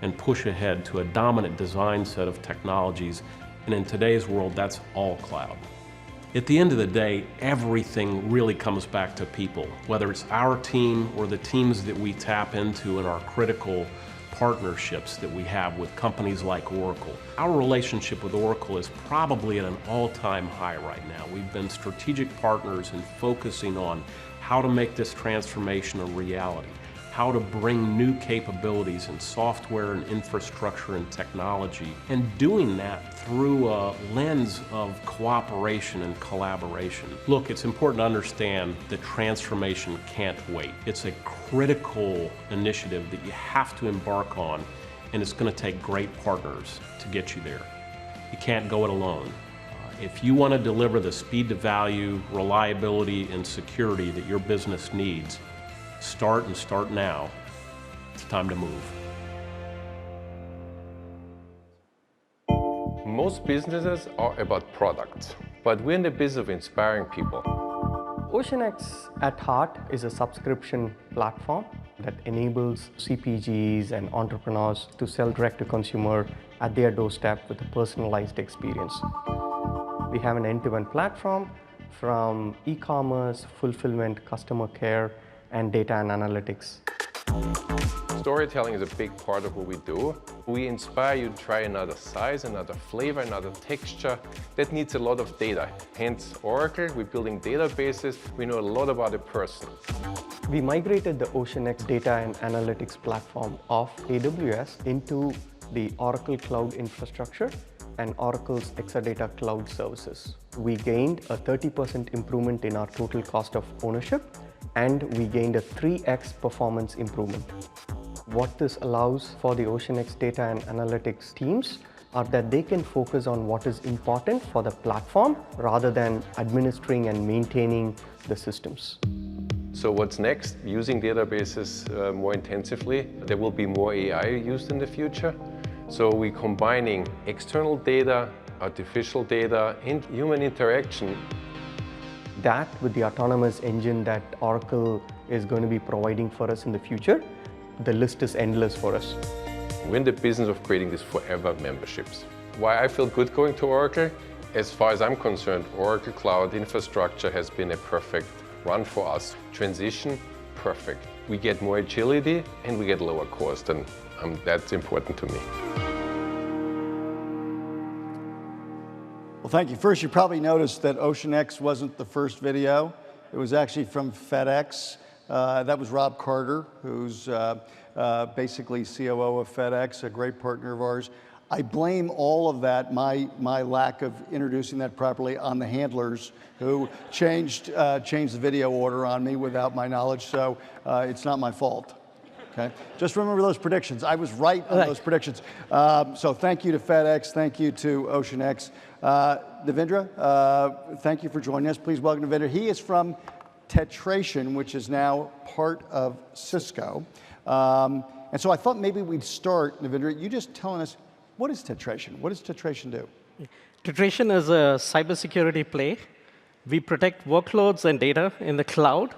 and push ahead to a dominant design set of technologies, and in today's world, that's all cloud. At the end of the day, everything really comes back to people, whether it's our team or the teams that we tap into in our critical partnerships that we have with companies like Oracle. Our relationship with Oracle is probably at an all-time high right now. We've been strategic partners in focusing on how to make this transformation a reality, how to bring new capabilities in software and infrastructure and technology, and doing that through a lens of cooperation and collaboration. Look, it's important to understand that transformation can't wait. It's a critical initiative that you have to embark on, and it's going to take great partners to get you there. You can't go it alone. If you want to deliver the speed to value, reliability, and security that your business needs, start now. It's time to move. Most businesses are about products, but we're in the business of inspiring people. OceanX at heart is a subscription platform that enables CPGs and entrepreneurs to sell direct to consumer at their doorstep with a personalized experience. We have an end-to-end platform from e-commerce, fulfillment, customer care, and data and analytics. Storytelling is a big part of what we do. We inspire you to try another size, another flavor, another texture. That needs a lot of data. Hence Oracle, we're building databases. We know a lot about a person. We migrated the OceanX data and analytics platform of AWS into the Oracle Cloud Infrastructure and Oracle's Exadata Cloud Services. We gained a 30% improvement in our total cost of ownership, and we gained a 3x performance improvement. What this allows for the OceanX data and analytics teams are that they can focus on what is important for the platform rather than administering and maintaining the systems. So what's next? Using databases more intensively. There will be more AI used in the future. So we're combining external data, artificial data, and human interaction. That with the autonomous engine that Oracle is going to be providing for us in the future, the list is endless for us. We're in the business of creating these forever memberships. Why I feel good going to Oracle? As far as I'm concerned, Oracle Cloud Infrastructure has been a perfect run for us. Transition, perfect. We get more agility and we get lower cost, and that's important to me. Well, thank you. First, you probably noticed that OceanX wasn't the first video. It was actually from FedEx. That was Rob Carter, who's basically COO of FedEx, a great partner of ours. I blame all of that, my lack of introducing that properly, on the handlers who changed the video order on me without my knowledge, so it's not my fault. Okay? Just remember those predictions. I was right on those predictions. So thank you to FedEx, thank you to OceanX. Devendra, thank you for joining us. Please welcome Devendra. He is from Tetration, which is now part of Cisco. And so I thought maybe we'd start, Navindra, you just telling us, what is Tetration? What does Tetration do? Tetration is a cybersecurity play. We protect workloads and data in the cloud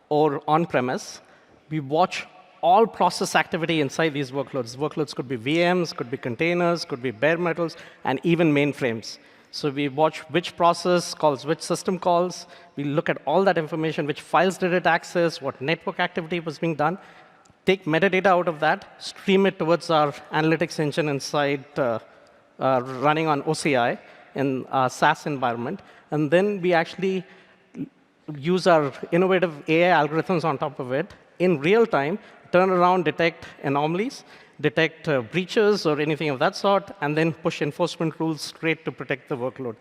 or on-premise. We watch all process activity inside these workloads. Workloads could be VMs, could be containers, could be bare metals, and even mainframes. So we watch which process calls which system calls. We look at all that information, which files did it access, what network activity was being done, take metadata out of that, stream it towards our analytics engine inside running on OCI in a SaaS environment. And then we actually use our innovative AI algorithms on top of it in real time, turn around, detect anomalies, detect breaches or anything of that sort, and then push enforcement rules straight to protect the workload.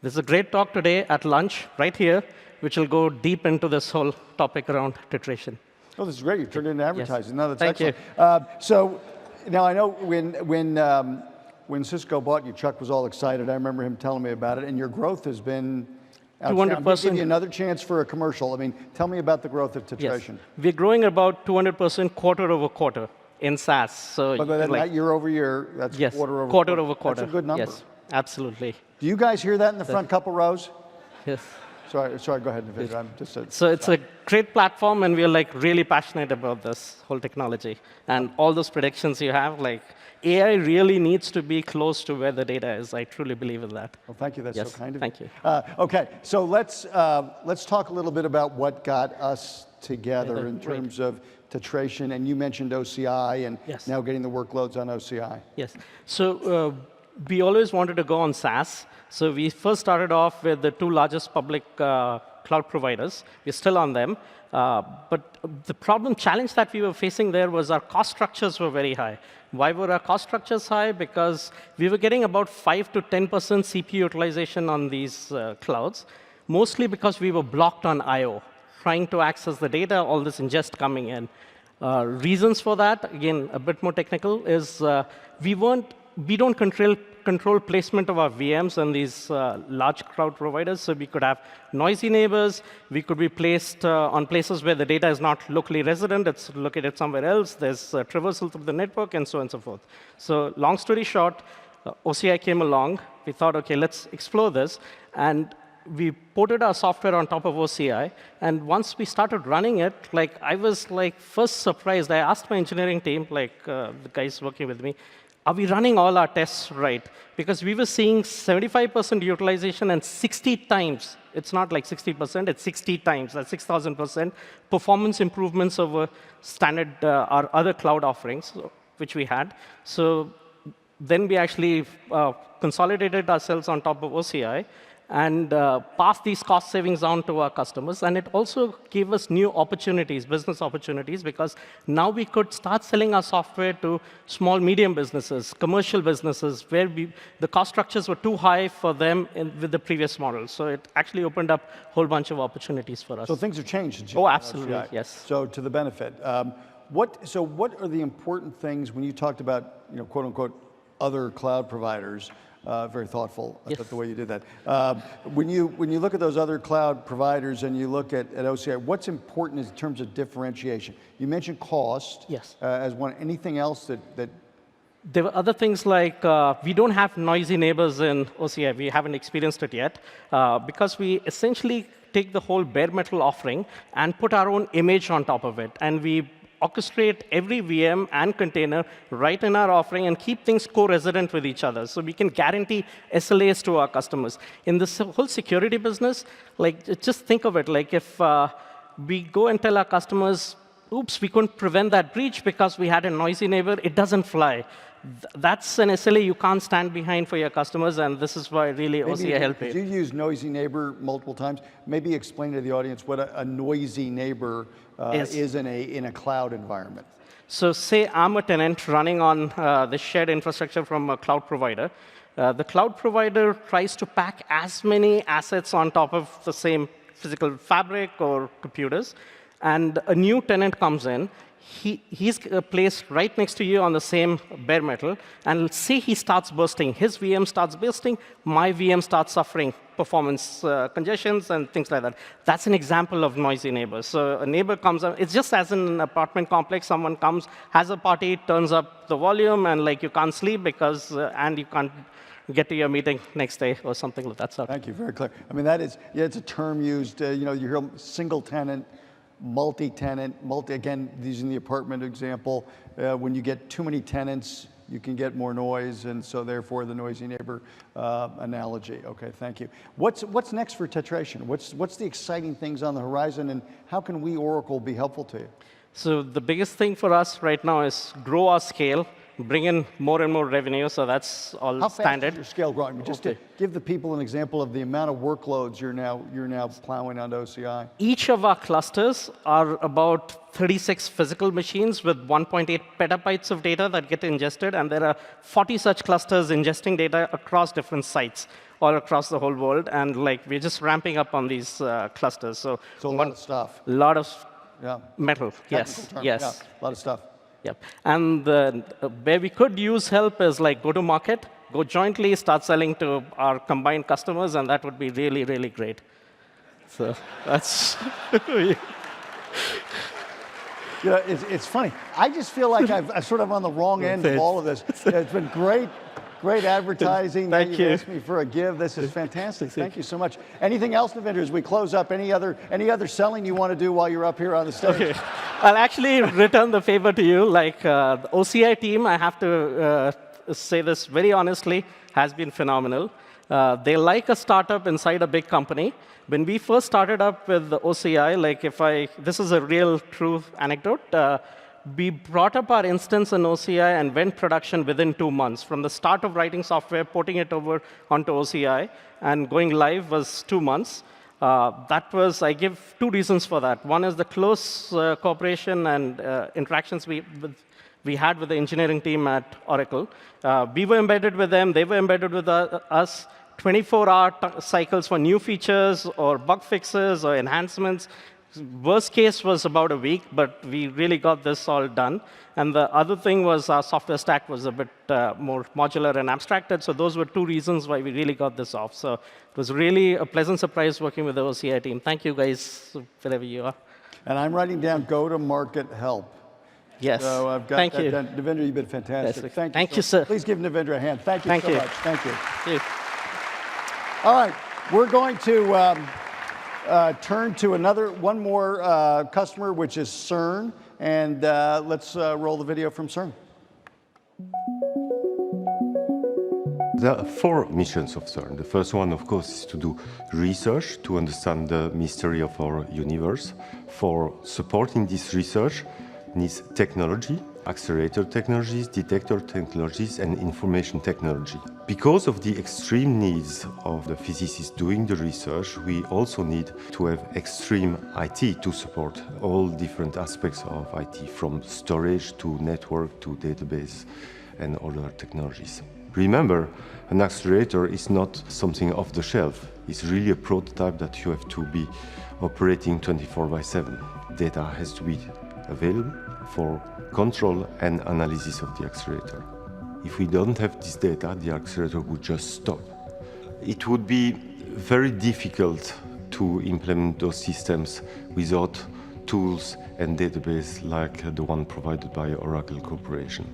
There's a great talk today at lunch right here, which will go deep into this whole topic around Tetration. Oh, this is great. You've turned it into advertising. Yes. No, that's Thank excellent. So now I know when Cisco bought you, Chuck was all excited. I remember him telling me about it, and your growth has been 200%. I'm going to give you another chance for a commercial. I mean, tell me about the growth of Tetration. Yes. We're growing about 200% quarter over quarter in SaaS. So but that's not year over year. That's yes, quarter over quarter. That's a good number. Yes, absolutely. Do you guys hear that in the front couple rows? Yes. Sorry, go ahead, Navindra. I'm just so it's a great platform, and we're like really passionate about this whole technology. And all those predictions you have, like AI really needs to be close to where the data is. I truly believe in that. Well, thank you. That's so kind of you. Thank you. Okay, so let's talk a little bit about what got us together in terms of Tetration. And you mentioned OCI, and now getting the workloads on OCI. Yes. So we always wanted to go on SaaS. So we first started off with the two largest public cloud providers. We're still on them. But the challenge that we were facing there was our cost structures were very high. Why were our cost structures high? Because we were getting about 5 to 10% CPU utilization on these clouds, mostly because we were blocked on I/O, trying to access the data, all this ingest coming in. Reasons for that, again, a bit more technical, is we don't control placement of our VMs on these large cloud providers. So we could have noisy neighbors. We could be placed on places where the data is not locally resident. It's located somewhere else. There's traversal through the network, and so on and so forth. So long story short, OCI came along. We thought, OK, let's explore this. And we ported our software on top of OCI. And once we started running it, I was first surprised. I asked my engineering team, the guys working with me, are we running all our tests right? Because we were seeing 75% utilization and 60 times. It's not like 60%, it's 60 times. That's 6,000% performance improvements over standard our other cloud offerings, which we had. So then we actually consolidated ourselves on top of OCI and pass these cost savings on to our customers. And it also gave us new opportunities, business opportunities, because now we could start selling our software to small, medium businesses, commercial businesses, where the cost structures were too high for them with the previous model. So it actually opened up a whole bunch of opportunities for us. So things have changed. Oh, absolutely, OCI. Yes. So to the benefit. What are the important things when you talked about, quote unquote, other cloud providers? Very thoughtful about the way you did that. When you look at those other cloud providers and you look at OCI, what's important in terms of differentiation? You mentioned cost as one. Anything else that there were other things like we don't have noisy neighbors in OCI. We haven't experienced it yet because we essentially take the whole bare metal offering and put our own image on top of it. And we orchestrate every VM and container right in our offering and keep things co-resident with each other. So we can guarantee SLAs to our customers. In this whole security business, just think of it, if we go and tell our customers, oops, we couldn't prevent that breach because we had a noisy neighbor, it doesn't fly. That's an SLA you can't stand behind for your customers, and this is why really OCI helped it. You used noisy neighbor multiple times. Maybe explain to the audience what a noisy neighbor is in a cloud environment. So say I'm a tenant running on the shared infrastructure from a cloud provider. The cloud provider tries to pack as many assets on top of the same physical fabric or computers, and a new tenant comes in. he's placed right next to you on the same bare metal, and say he starts bursting. His VM starts bursting, my VM starts suffering performance congestions and things like that. That's an example of noisy neighbors. So a neighbor comes up, it's just as in an apartment complex, someone comes, has a party, turns up the volume, and like you can't sleep because, and you can't get to your meeting next day or something like that. Thank you, very clear. I mean, that is, yeah, it's a term used, you know, you hear single tenant, multi-tenant, again, using the apartment example, when you get too many tenants, you can get more noise, and so therefore the noisy neighbor analogy. Okay, thank you. What's next for Tetration? What's the exciting things on the horizon, and how can we, Oracle, be helpful to you? So the biggest thing for us right now is grow our scale, bring in more and more revenue, so that's all standard. How fast is your scale growing? Just to give the people an example of the amount of workloads you're now plowing onto OCI. Each of our clusters are about 36 physical machines with 1.8 petabytes of data that get ingested, and there are 40 such clusters ingesting data across different sites all across the whole world, and like we're just ramping up on these clusters. So a lot of stuff. A lot of metal, yes. Yeah, a lot of stuff. Yep. And where we could use help is like go to market, go jointly, start selling to our combined customers, and that would be really, really great. So that's. Yeah, it's funny. I just feel like I'm sort of on the wrong end of all of this. It's been great advertising. Thank you. Asked me for a give. This is fantastic. Thank you so much. Anything else, Navinder, as we close up? Any other selling you want to do while you're up here on the stage? Okay. I'll actually return the favor to you. Like the OCI team, I have to say this very honestly, has been phenomenal. They like a startup inside a big company. When we first started up with the OCI, like this is a real true anecdote. We brought up our instance in OCI and went production within 2 months. From the start of writing software, porting it over onto OCI, and going live was 2 months. I give 2 reasons for that. One is the close cooperation and interactions we had with the engineering team at Oracle. We were embedded with them, they were embedded with us. 24-hour cycles for new features or bug fixes or enhancements. Worst case was about a week, but we really got this all done. And the other thing was our software stack was a bit more modular and abstracted, so those were 2 reasons why we really got this off. So it was really a pleasant surprise working with the OCI team. Thank you, guys, wherever you are. And I'm writing down go-to-market help. Yes. So I've got Thank that you. done. Navinder, you've been fantastic. Yes. Thank you. You, sir. Please give Navinder a hand. Thank you so much. Thank you. Thank you. All right, we're going to turn to one more customer, which is CERN, and let's roll the video from CERN. There are 4 missions of CERN. The first one, of course, is to do research, to understand the mystery of our universe. For supporting this research needs technology, accelerator technologies, detector technologies, and information technology. Because of the extreme needs of the physicists doing the research, we also need to have extreme IT to support all different aspects of IT, from storage to network to database and other technologies. Remember, an accelerator is not something off the shelf. It's really a prototype that you have to be operating 24/7. Data has to be available for control and analysis of the accelerator. If we don't have this data, the accelerator would just stop. It would be very difficult to implement those systems without tools and database like the one provided by Oracle Corporation.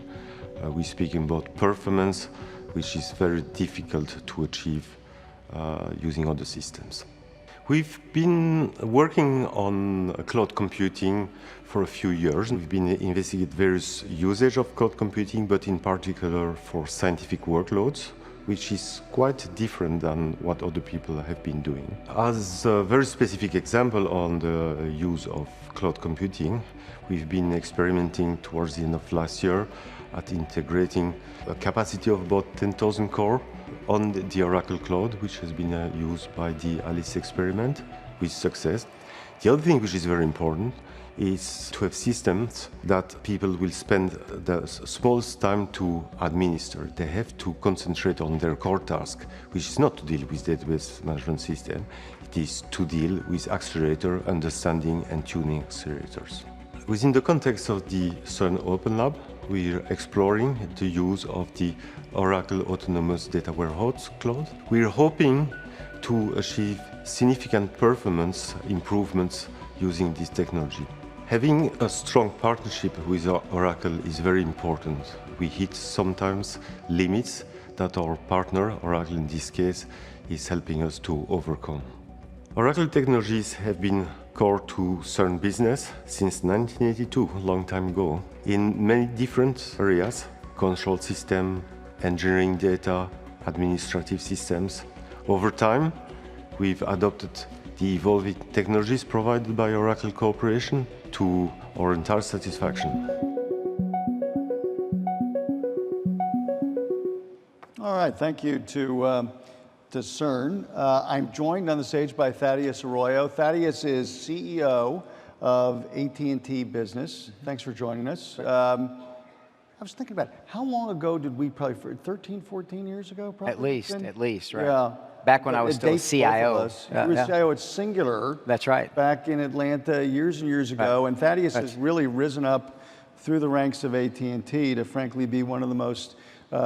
We're speaking about performance, which is very difficult to achieve using other systems. We've been working on cloud computing for a few years. We've been investigating various usage of cloud computing, but in particular for scientific workloads, which is quite different than what other people have been doing. As a very specific example on the use of cloud computing, we've been experimenting towards the end of last year at integrating a capacity of about 10,000 core on the Oracle Cloud, which has been used by the ALICE experiment with success. The other thing which is very important is to have systems that people will spend the smallest time to administer. They have to concentrate on their core task, which is not to deal with database management system. It is to deal with accelerator, understanding and tuning accelerators. Within the context of the CERN Open Lab, we're exploring the use of the Oracle Autonomous Data Warehouse Cloud. We're hoping to achieve significant performance improvements using this technology. Having a strong partnership with Oracle is very important. We hit sometimes limits that our partner, Oracle in this case, is helping us to overcome. Oracle technologies have been core to CERN business since 1982, a long time ago, in many different areas: control system, engineering data, administrative systems. Over time, we've adopted the evolving technologies provided by Oracle Corporation to our entire satisfaction. All right, thank you to CERN. I'm joined on the stage by Thaddeus Arroyo. Thaddeus is CEO of AT&T Business. Thanks for joining us. I was thinking about it. How long ago did we probably, 13, 14 years ago? Probably At least, right? Yeah. Back when I was still a CIO. You were CIO at Singular. That's right. Back in Atlanta years and years ago. Right. And Thaddeus has really risen up through the ranks of AT&T to frankly be one of the most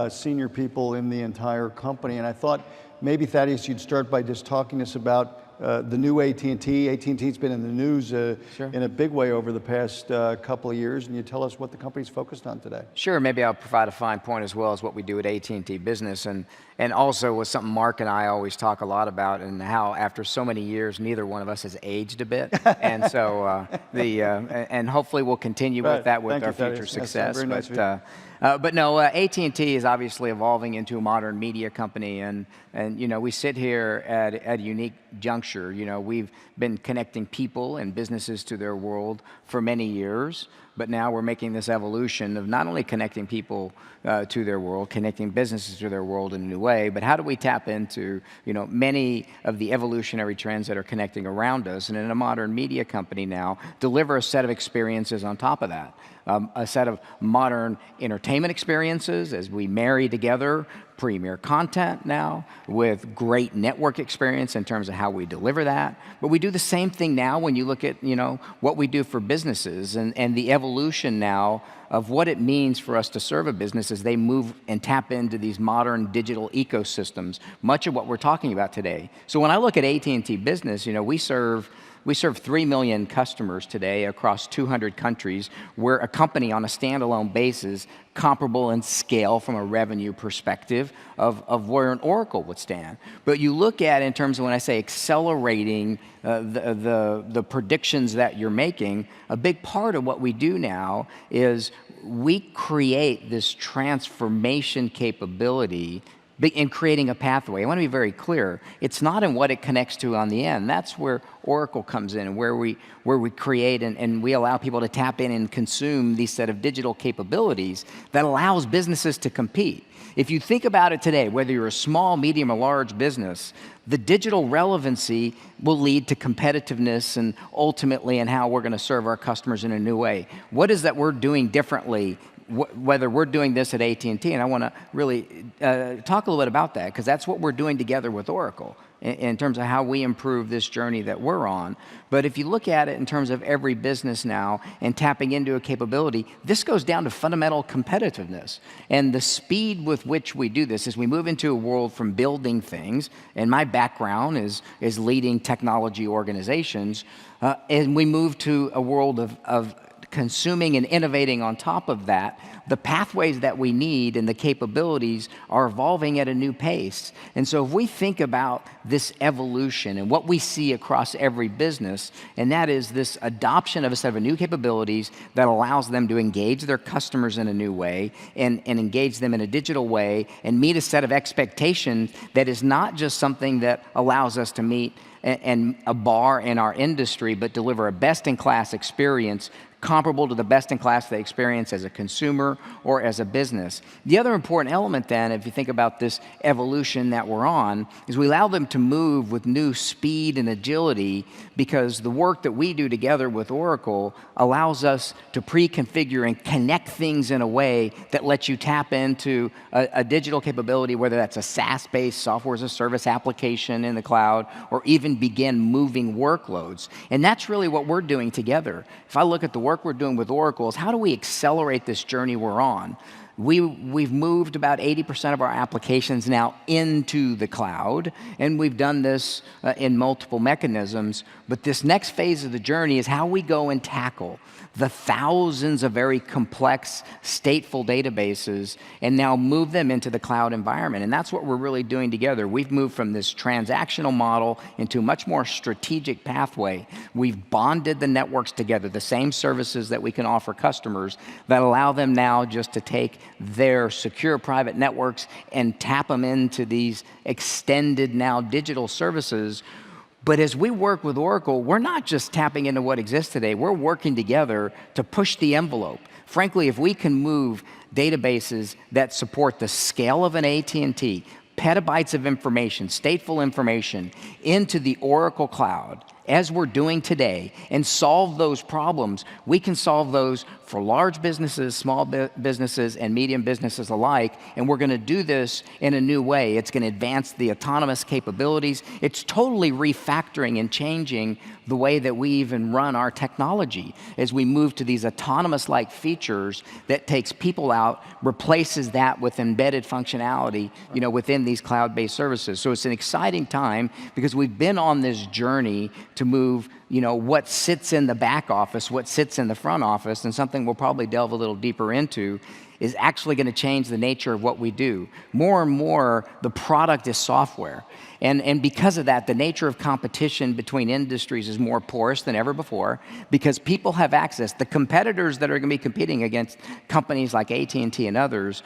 senior people in the entire company. And I thought maybe, Thaddeus, you'd start by just talking to us about the new AT&T. AT&T's been in the news in a big way over the past couple of years, and you tell us what the company's focused on today. Sure, maybe I'll provide a fine point as well as what we do at AT&T Business, and also was something Mark and I always talk a lot about, and how after so many years, neither one of us has aged a bit, and so and hopefully we'll continue with that with our future success. Very nice but no, AT&T is obviously evolving into a modern media company, and you know, we sit here at a unique juncture. You know, we've been connecting people and businesses to their world for many years, but now we're making this evolution of not only connecting people to their world, connecting businesses to their world in a new way, but how do we tap into, you know, many of the evolutionary trends that are connecting around us, and in a modern media company now, deliver a set of experiences on top of that. A set of modern entertainment experiences as we marry together premier content now with great network experience in terms of how we deliver that. But we do the same thing now when you look at, you know, what we do for businesses and the evolution now of what it means for us to serve a business as they move and tap into these modern digital ecosystems, much of what we're talking about today. So when I look at AT&T Business, you know, we serve 3 million customers today across 200 countries. We're a company on a standalone basis comparable in scale from a revenue perspective of where an Oracle would stand. But you look at, in terms of when I say accelerating the predictions that you're making, a big part of what we do now is we create this transformation capability in creating a pathway. I want to be very clear. It's not in what it connects to on the end. That's where Oracle comes in, and where we create and we allow people to tap in and consume these set of digital capabilities that allows businesses to compete. If you think about it today, whether you're a small, medium, or large business, the digital relevancy will lead to competitiveness and ultimately in how we're going to serve our customers in a new way. What is that we're doing differently, whether we're doing this at AT&T, and I want to really talk a little bit about that, because that's what we're doing together with Oracle in terms of how we improve this journey that we're on. But if you look at it in terms of every business now and tapping into a capability, this goes down to fundamental competitiveness. And the speed with which we do this is we move into a world from building things, and my background is leading technology organizations, and we move to a world of consuming and innovating on top of that. The pathways that we need and the capabilities are evolving at a new pace. And so if we think about this evolution and what we see across every business, and that is this adoption of a set of new capabilities that allows them to engage their customers in a new way and engage them in a digital way and meet a set of expectations that is not just something that allows us to meet and a bar in our industry, but deliver a best-in-class experience comparable to the best-in-class they experience as a consumer or as a business. The other important element then, if you think about this evolution that we're on, is we allow them to move with new speed and agility, because the work that we do together with Oracle allows us to pre-configure and connect things in a way that lets you tap into a digital capability, whether that's a SaaS-based software as a service application in the cloud, or even begin moving workloads. And that's really what we're doing together. If I look at the work work we're doing with Oracle is how do we accelerate this journey we're on? We've moved about 80% of our applications now into the cloud, and we've done this in multiple mechanisms. But this next phase of the journey is how we go and tackle the thousands of very complex stateful databases and now move them into the cloud environment. And that's what we're really doing together. We've moved from this transactional model into a much more strategic pathway. We've bonded the networks together, the same services that we can offer customers that allow them now just to take their secure private networks and tap them into these extended now digital services. But as we work with Oracle, we're not just tapping into what exists today, we're working together to push the envelope. Frankly, if we can move databases that support the scale of an AT&T, petabytes of information, stateful information, into the Oracle cloud, as we're doing today, and solve those problems, we can solve those for large businesses, small businesses, and medium businesses alike, and we're going to do this in a new way. It's going to advance the autonomous capabilities. It's totally refactoring and changing the way that we even run our technology as we move to these autonomous-like features that takes people out, replaces that with embedded functionality, within these cloud-based services. So it's an exciting time because we've been on this journey to move, what sits in the back office, what sits in the front office, and something we'll probably delve a little deeper into is actually going to change the nature of what we do. More and more, the product is software. And because of that, the nature of competition between industries is more porous than ever before because people have access. The competitors that are going to be competing against companies like AT&T and others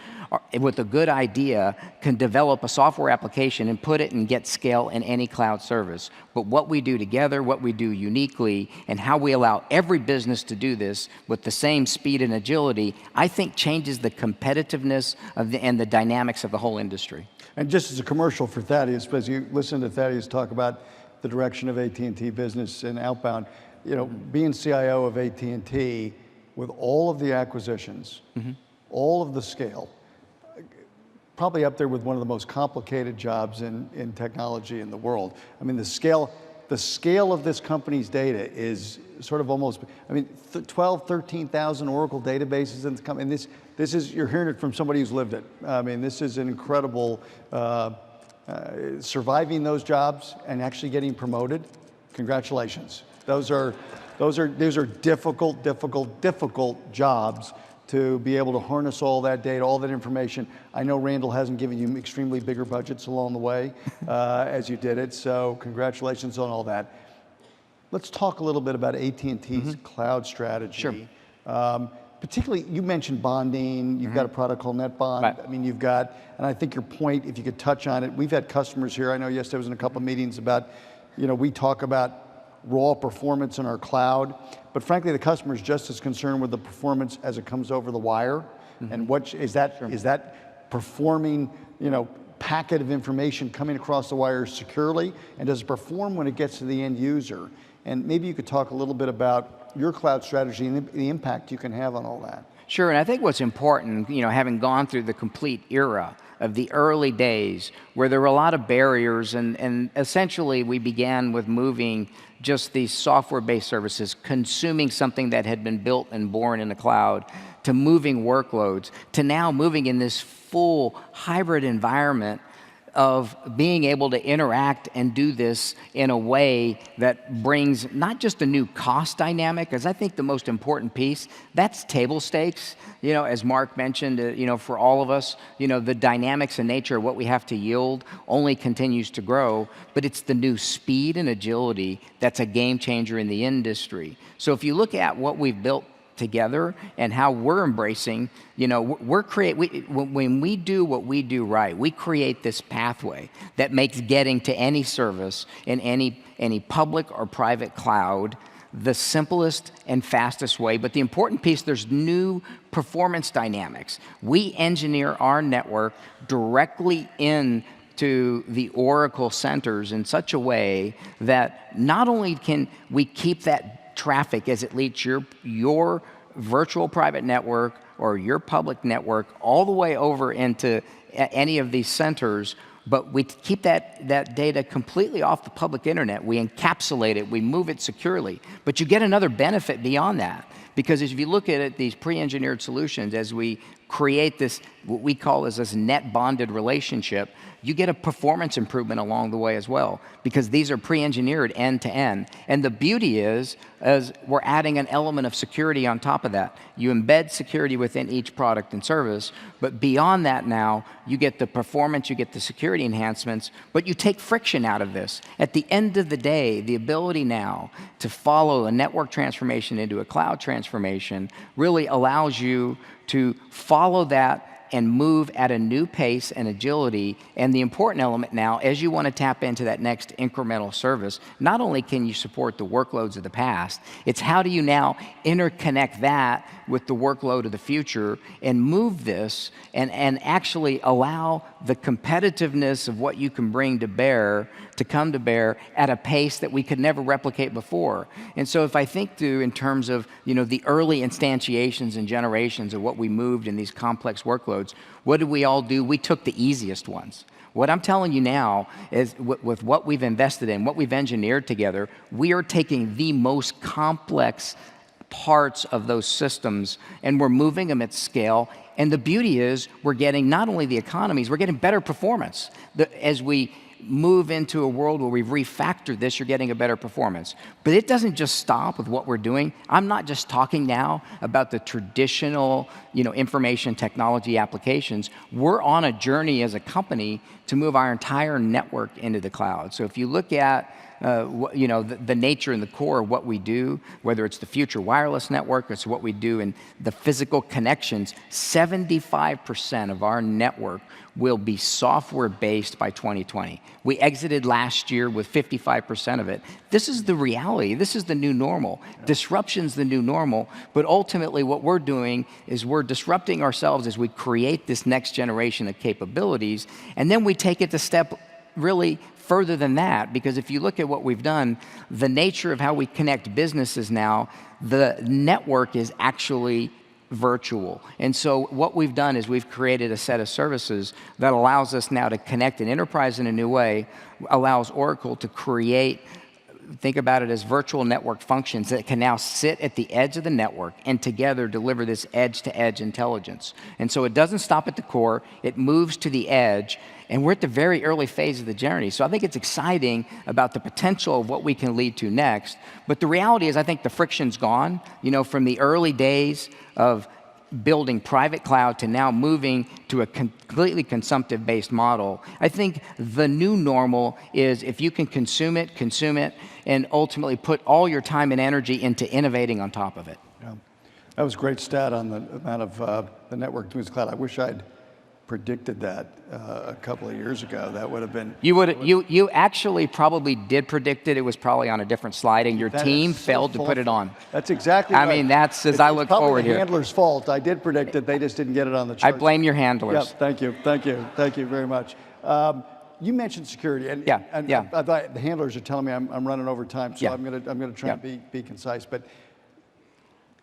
with a good idea can develop a software application and put it and get scale in any cloud service. But what we do together, what we do uniquely, and how we allow every business to do this with the same speed and agility, I think changes the competitiveness and the dynamics of the whole industry. And just as a commercial for Thaddeus, as you listen to Thaddeus talk about the direction of AT&T business and outbound, being CIO of AT&T with all of the acquisitions, all of the scale, probably up there with one of the most complicated jobs in technology in the world. I mean, the scale of this company's data is sort of almost, 12, 13,000 Oracle databases in the company. And this is, you're hearing it from somebody who's lived it. I mean, this is an incredible, surviving those jobs and actually getting promoted. Congratulations. Those are difficult jobs to be able to harness all that data, all that information. I know Randall hasn't given you extremely bigger budgets along the way as you did it, so congratulations on all that. Let's talk a little bit about AT&T's cloud strategy. Sure. Particularly, you mentioned bonding, you've got a product called NetBond. Right. I mean, you've got, and I think your point, if you could touch on it, we've had customers here, I know yesterday I was in a couple of meetings about, we talk about raw performance in our cloud, but frankly, the customer is just as concerned with the performance as it comes over the wire. And what is that? Is that performing, packet of information coming across the wire securely? And does it perform when it gets to the end user? And maybe you could talk a little bit about your cloud strategy and the impact you can have on all that. Sure, and I think what's important, having gone through the complete era of the early days where there were a lot of barriers and essentially we began with moving just these software-based services, consuming something that had been built and born in the cloud, to moving workloads, to now moving in this full hybrid environment of being able to interact and do this in a way that brings not just a new cost dynamic, because I think the most important piece, that's table stakes. As Mark mentioned, for all of us, the dynamics and nature of what we have to yield only continues to grow, but it's the new speed and agility that's a game changer in the industry. So if you look at what we've built together and how we're embracing, when we do what we do right, we create this pathway that makes getting to any service in any public or private cloud the simplest and fastest way. But the important piece, there's new performance dynamics. We engineer our network directly into the Oracle centers in such a way that not only can we keep that traffic as it leads your virtual private network or your public network all the way over into any of these centers, but we keep that data completely off the public internet. We encapsulate it, we move it securely. But you get another benefit beyond that. Because if you look at it, these pre-engineered solutions, as we create this, what we call as this net bonded relationship, you get a performance improvement along the way as well, because these are pre-engineered end to end. And the beauty is we're adding an element of security on top of that. You embed security within each product and service, but beyond that now, you get the performance, you get the security enhancements, but you take friction out of this. At the end of the day, the ability now to follow a network transformation into a cloud transformation really allows you to follow that and move at a new pace and agility. And the important element now, as you want to tap into that next incremental service, not only can you support the workloads of the past, it's how do you now interconnect that with the workload of the future and move this and actually allow the competitiveness of what you can bring to bear to come to bear at a pace that we could never replicate before. And so if I think through in terms of the early instantiations and generations of what we moved in these complex workloads, what did we all do? We took the easiest ones. What I'm telling you now is with what we've invested in, what we've engineered together, we are taking the most complex parts of those systems and we're moving them at scale. And the beauty is we're getting not only the economies, we're getting better performance. As we move into a world where we've refactored this, you're getting a better performance. But it doesn't just stop with what we're doing. I'm not just talking now about the traditional, information technology applications. We're on a journey as a company to move our entire network into the cloud. So if you look at the nature and the core of what we do, whether it's the future wireless network, it's what we do in the physical connections, 75% of our network will be software-based by 2020. We exited last year with 55% of it. This is the reality. This is the new normal. Disruption's the new normal, but ultimately what we're doing is we're disrupting ourselves as we create this next generation of capabilities, and then we take it a step really further than that, because if you look at what we've done, the nature of how we connect businesses now, the network is actually virtual. And so what we've done is we've created a set of services that allows us now to connect an enterprise in a new way, allows Oracle to create, think about it as virtual network functions that can now sit at the edge of the network and together deliver this edge-to-edge intelligence. And so it doesn't stop at the core, it moves to the edge, and we're at the very early phase of the journey. So I think it's exciting about the potential of what we can lead to next. But the reality is I think the friction's gone. From the early days of building private cloud to now moving to a completely consumptive-based model. I think the new normal is if you can consume it, and ultimately put all your time and energy into innovating on top of it. Yeah. That was a great stat on the amount of the network to the cloud. I wish I'd predicted that a couple of years ago. That would have been... You actually probably did predict it. It was probably on a different slide, and your team failed to put it on. That's exactly right. I mean, that's as I look forward here. It's probably the handler's fault. I did predict it. They just didn't get it on the chart. I blame your handlers. Yeah, thank you very much. You mentioned security, and I thought the handlers are telling me I'm running over time, so I'm going to try and be concise. But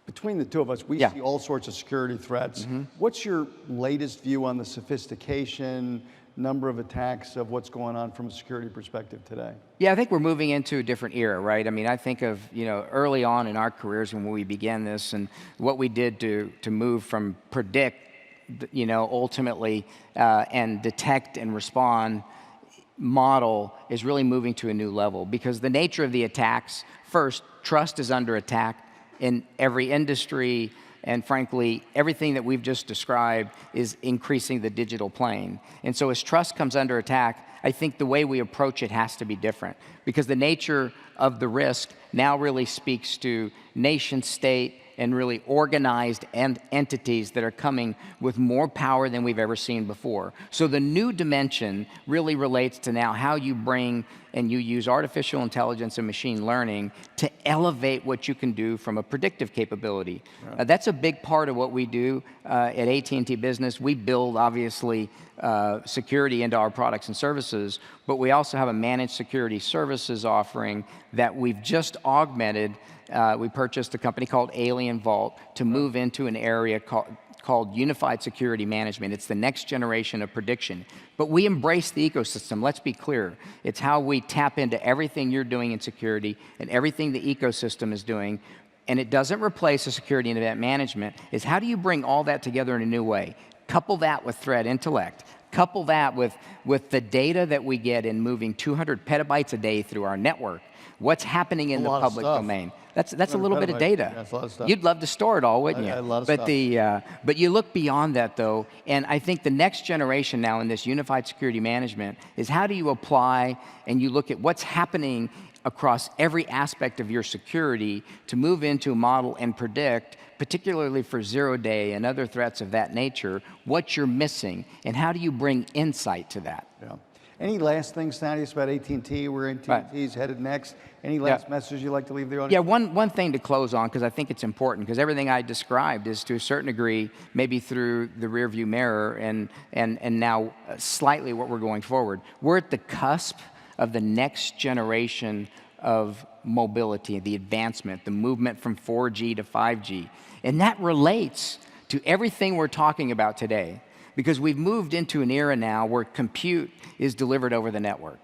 between the two of us, we see all sorts of security threats. What's your latest view on the sophistication, number of attacks of what's going on from a security perspective today? Yeah, I think we're moving into a different era, right? I mean, I think of, early on in our careers when we began this and what we did to move from predict, ultimately, and detect and respond model is really moving to a new level, because the nature of the attacks, first, trust is under attack in every industry, and frankly, everything that we've just described is increasing the digital plane. And so as trust comes under attack, I think the way we approach it has to be different, because the nature of the risk now really speaks to nation state and really organized entities that are coming with more power than we've ever seen before. So the new dimension really relates to now how you bring and you use artificial intelligence and machine learning to elevate what you can do from a predictive capability. Right. That's a big part of what we do at AT&T Business. We build, obviously, security into our products and services, but we also have a managed security services offering that we've just augmented. We purchased a company called Alien Vault to move into an area called Unified Security Management. It's the next generation of prediction. But we embrace the ecosystem. Let's be clear. It's how we tap into everything you're doing in security and everything the ecosystem is doing. and it doesn't replace the security and event management, is how do you bring all that together in a new way? Couple that with threat intellect. Couple that with the data that we get in moving 200 petabytes a day through our network. What's happening in the public domain? That's a little bit of data. That's a lot of stuff. You'd love to store it all, wouldn't you? A lot of but stuff. But you look beyond that, though, and I think the next generation now in this unified security management is how do you apply and you look at what's happening across every aspect of your security to move into a model and predict, particularly for zero-day and other threats of that nature, what you're missing, and how do you bring insight to that? Yeah. Any last things, Thaddeus, about AT&T, where AT&T is headed next? Any last messages you'd like to leave the audience? Yeah, one thing to close on, because I think it's important, because everything I described is to a certain degree, maybe through the rearview mirror and now slightly what we're going forward. We're at the cusp of the next generation of mobility, the advancement, the movement from 4G to 5G. And that relates to everything we're talking about today, because we've moved into an era now where compute is delivered over the network.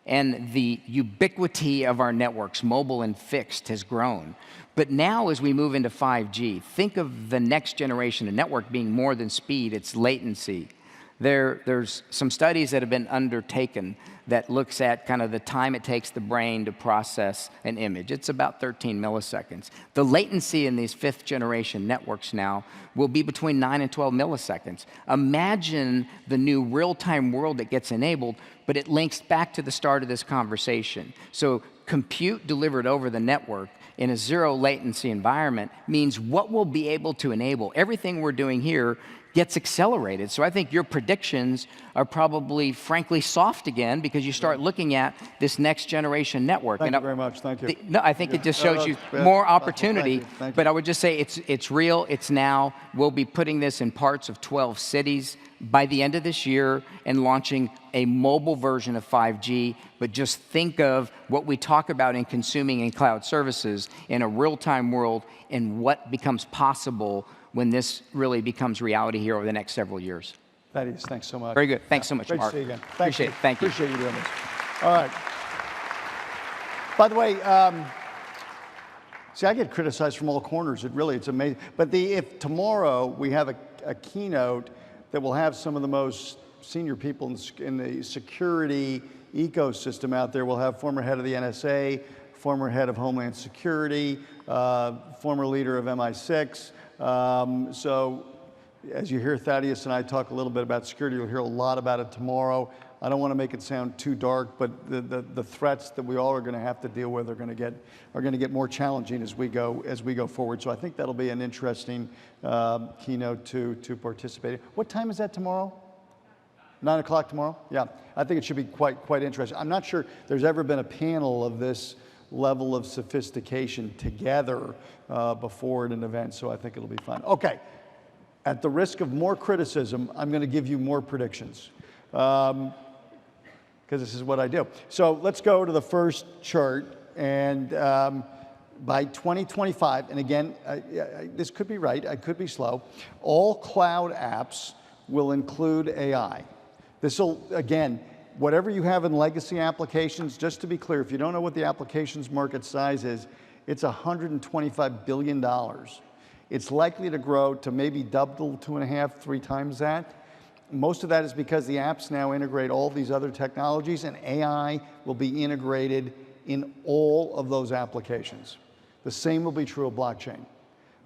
And the ubiquity of our networks, mobile and fixed, has grown. But now as we move into 5G, think of the next generation of network being more than speed, it's latency. There's some studies that have been undertaken that looks at kind of the time it takes the brain to process an image. It's about 13 milliseconds. The latency in these 5th generation networks now will be between 9 and 12 milliseconds. Imagine the new real-time world that gets enabled, but it links back to the start of this conversation. So compute delivered over the network in a zero latency environment means what we'll be able to enable. Everything we're doing here gets accelerated. So I think your predictions are probably, frankly, soft again, because you start looking at this next generation network. Thank you very much. Thank you. No, I think it just shows you more opportunity. Thank you. But I would just say it's real, it's now. We'll be putting this in parts of 12 cities by the end of this year and launching a mobile version of 5G. But just think of what we talk about in consuming in cloud services in a real-time world and what becomes possible when this really becomes reality here over the next several years. Thaddeus, thanks so much. Very good. Thanks so much, Great Mark. to see you again. Appreciate it. Thank you. Appreciate you doing this. All right. By the way, see, I get criticized from all corners. It's amazing. But if tomorrow we have a keynote that will have some of the most senior people in the security ecosystem out there. We'll have former head of the NSA, former head of Homeland Security, former leader of MI6. So as you hear Thaddeus and I talk a little bit about security, you'll hear a lot about it tomorrow. I don't want to make it sound too dark, but the threats that we all are going to have to deal with are going to get more challenging as we go forward. So I think that'll be an interesting keynote to participate in. What time is that tomorrow? 9 o'clock tomorrow? Yeah, I think it should be quite interesting. I'm not sure there's ever been a panel of this level of sophistication together before at an event, so I think it'll be fun. Okay, at the risk of more criticism, I'm going to give you more predictions, because this is what I do. So let's go to the first chart, and by 2025, and again, this could be right, I could be slow, all cloud apps will include AI. This will, again, whatever you have in legacy applications, just to be clear, if you don't know what the applications market size is, it's $125 billion. It's likely to grow to maybe double, 2.5, 3 times that. Most of that is because the apps now integrate all these other technologies, and AI will be integrated in all of those applications. The same will be true of blockchain.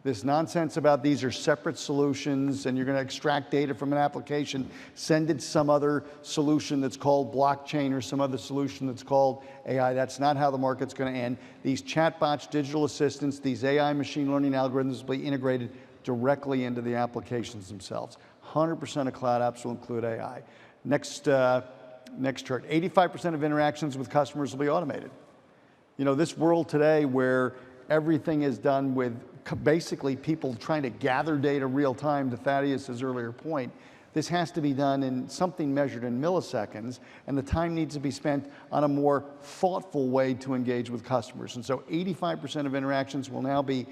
This nonsense about these are separate solutions and you're going to extract data from an application, send it to some other solution that's called blockchain or some other solution that's called AI. That's not how the market's going to end. These chatbots, digital assistants, these AI machine learning algorithms will be integrated directly into the applications themselves. 100% of cloud apps will include AI. Next chart, 85% of interactions with customers will be automated. You know, this world today where everything is done with basically people trying to gather data real time, to Thaddeus's earlier point, this has to be done in something measured in milliseconds, and the time needs to be spent on a more thoughtful way to engage with customers. And so 85% of interactions will now be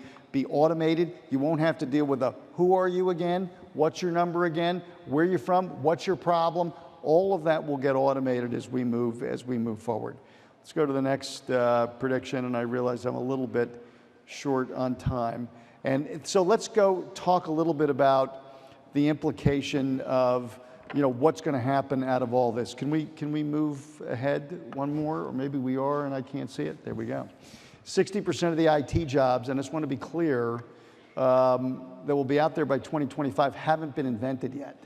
automated. You won't have to deal with a who are you again, what's your number again, where are you from, what's your problem. All of that will get automated as we move forward. Let's go to the next prediction, and I realize I'm a little bit short on time. And so let's go talk a little bit about the implication of what's going to happen out of all this. Can we move ahead one more, or maybe we are and I can't see it? There we go. 60% of the IT jobs, and I just want to be clear, that will be out there by 2025 haven't been invented yet.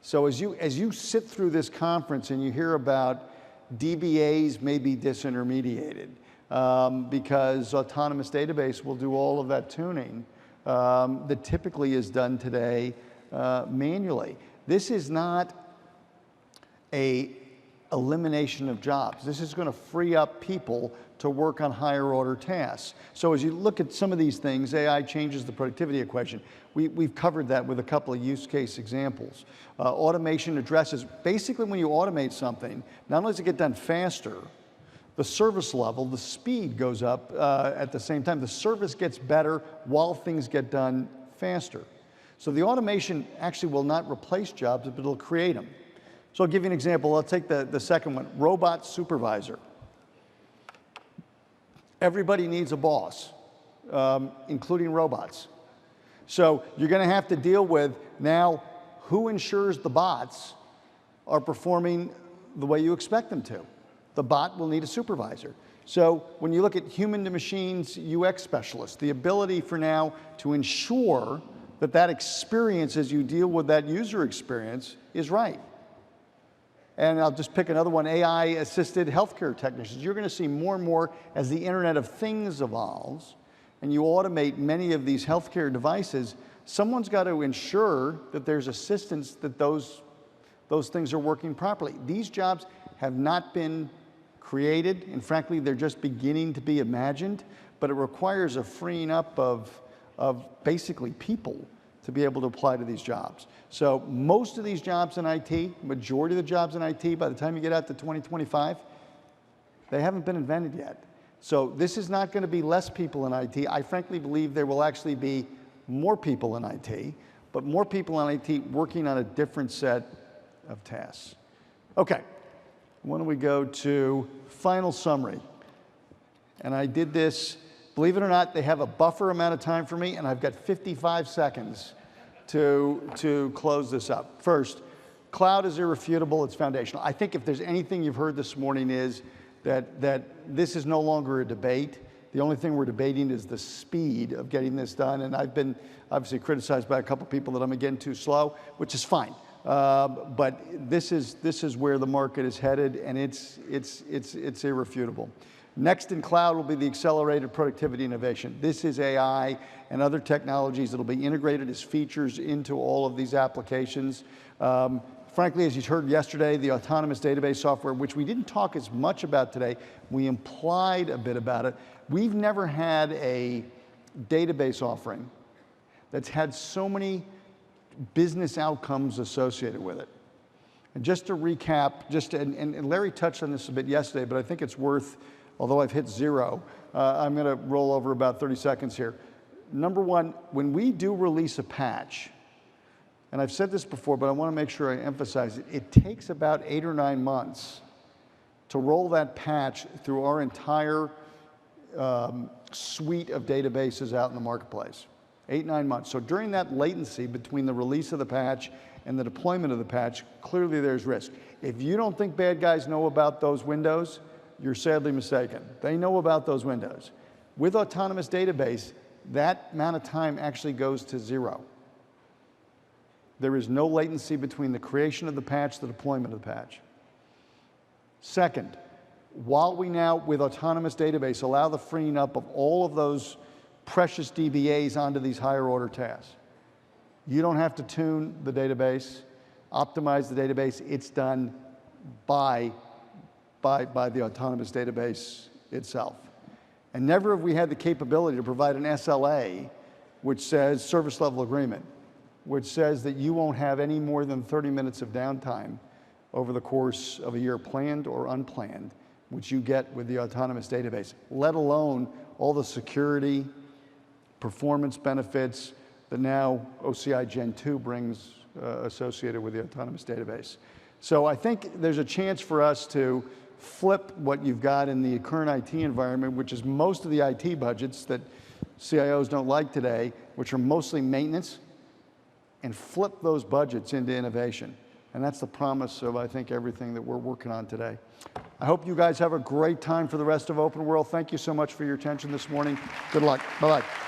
So as you sit through this conference and you hear about DBAs may be disintermediated because autonomous database will do all of that tuning that typically is done today manually. This is not a elimination of jobs. This is going to free up people to work on higher order tasks. So as you look at some of these things, AI changes the productivity equation. We've covered that with a couple of use case examples. Automation addresses, basically when you automate something, not only does it get done faster, the service level, the speed goes up at the same time. The service gets better while things get done faster. So the automation actually will not replace jobs, but it'll create them. So I'll give you an example. I'll take the second one, robot supervisor. Everybody needs a boss, including robots. So you're going to have to deal with now who ensures the bots are performing the way you expect them to. The bot will need a supervisor. So when you look at human to machines UX specialists, the ability for now to ensure that that experience as you deal with that user experience is right. And I'll just pick another one, AI-assisted healthcare technicians. You're going to see more and more as the Internet of Things evolves and you automate many of these healthcare devices, someone's got to ensure that there's assistance that those things are working properly. These jobs have not been created, and frankly, they're just beginning to be imagined, but it requires a freeing up of basically people to be able to apply to these jobs. So most of these jobs in IT, majority of the jobs in IT, by the time you get out to 2025, they haven't been invented yet. So this is not going to be less people in IT. I frankly believe there will actually be more people in IT, but more people in IT working on a different set of tasks. Okay, why don't we go to final summary? And I did this, believe it or not, they have a buffer amount of time for me, and I've got 55 seconds to close this up. First, cloud is irrefutable, it's foundational. I think if there's anything you've heard this morning is that this is no longer a debate. The only thing we're debating is the speed of getting this done, and I've been obviously criticized by a couple people that I'm getting too slow, which is fine. But this is where the market is headed, and it's irrefutable. Next in cloud will be the accelerated productivity innovation. This is AI and other technologies that will be integrated as features into all of these applications. Frankly, as you heard yesterday, the autonomous database software, which we didn't talk as much about today, we implied a bit about it. We've never had a database offering that's had so many business outcomes associated with it. And just to recap, and Larry touched on this a bit yesterday, but I think it's worth, although I've hit zero, I'm going to roll over about 30 seconds here. Number one, when we do release a patch, and I've said this before, but I want to make sure I emphasize it, it takes about 8 or 9 months to roll that patch through our entire suite of databases out in the marketplace. 8, 9 months. So during that latency between the release of the patch and the deployment of the patch, clearly there's risk. If you don't think bad guys know about those windows, you're sadly mistaken. They know about those windows. With autonomous database, that amount of time actually goes to 0. There is no latency between the creation of the patch, the deployment of the patch. Second, while we now, with autonomous database, allow the freeing up of all of those precious DBAs onto these higher order tasks, you don't have to tune the database, optimize the database. It's done by the autonomous database itself. And never have we had the capability to provide an SLA which says service level agreement, which says that you won't have any more than 30 minutes of downtime over the course of a year, planned or unplanned, which you get with the autonomous database, let alone all the security, performance benefits that now OCI Gen 2 brings associated with the autonomous database. So I think there's a chance for us to flip what you've got in the current IT environment, which is most of the IT budgets that CIOs don't like today, which are mostly maintenance, and flip those budgets into innovation. And that's the promise of, I think, everything that we're working on today. I hope you guys have a great time for the rest of OpenWorld. Thank you so much for your attention this morning. Good luck. Bye-bye.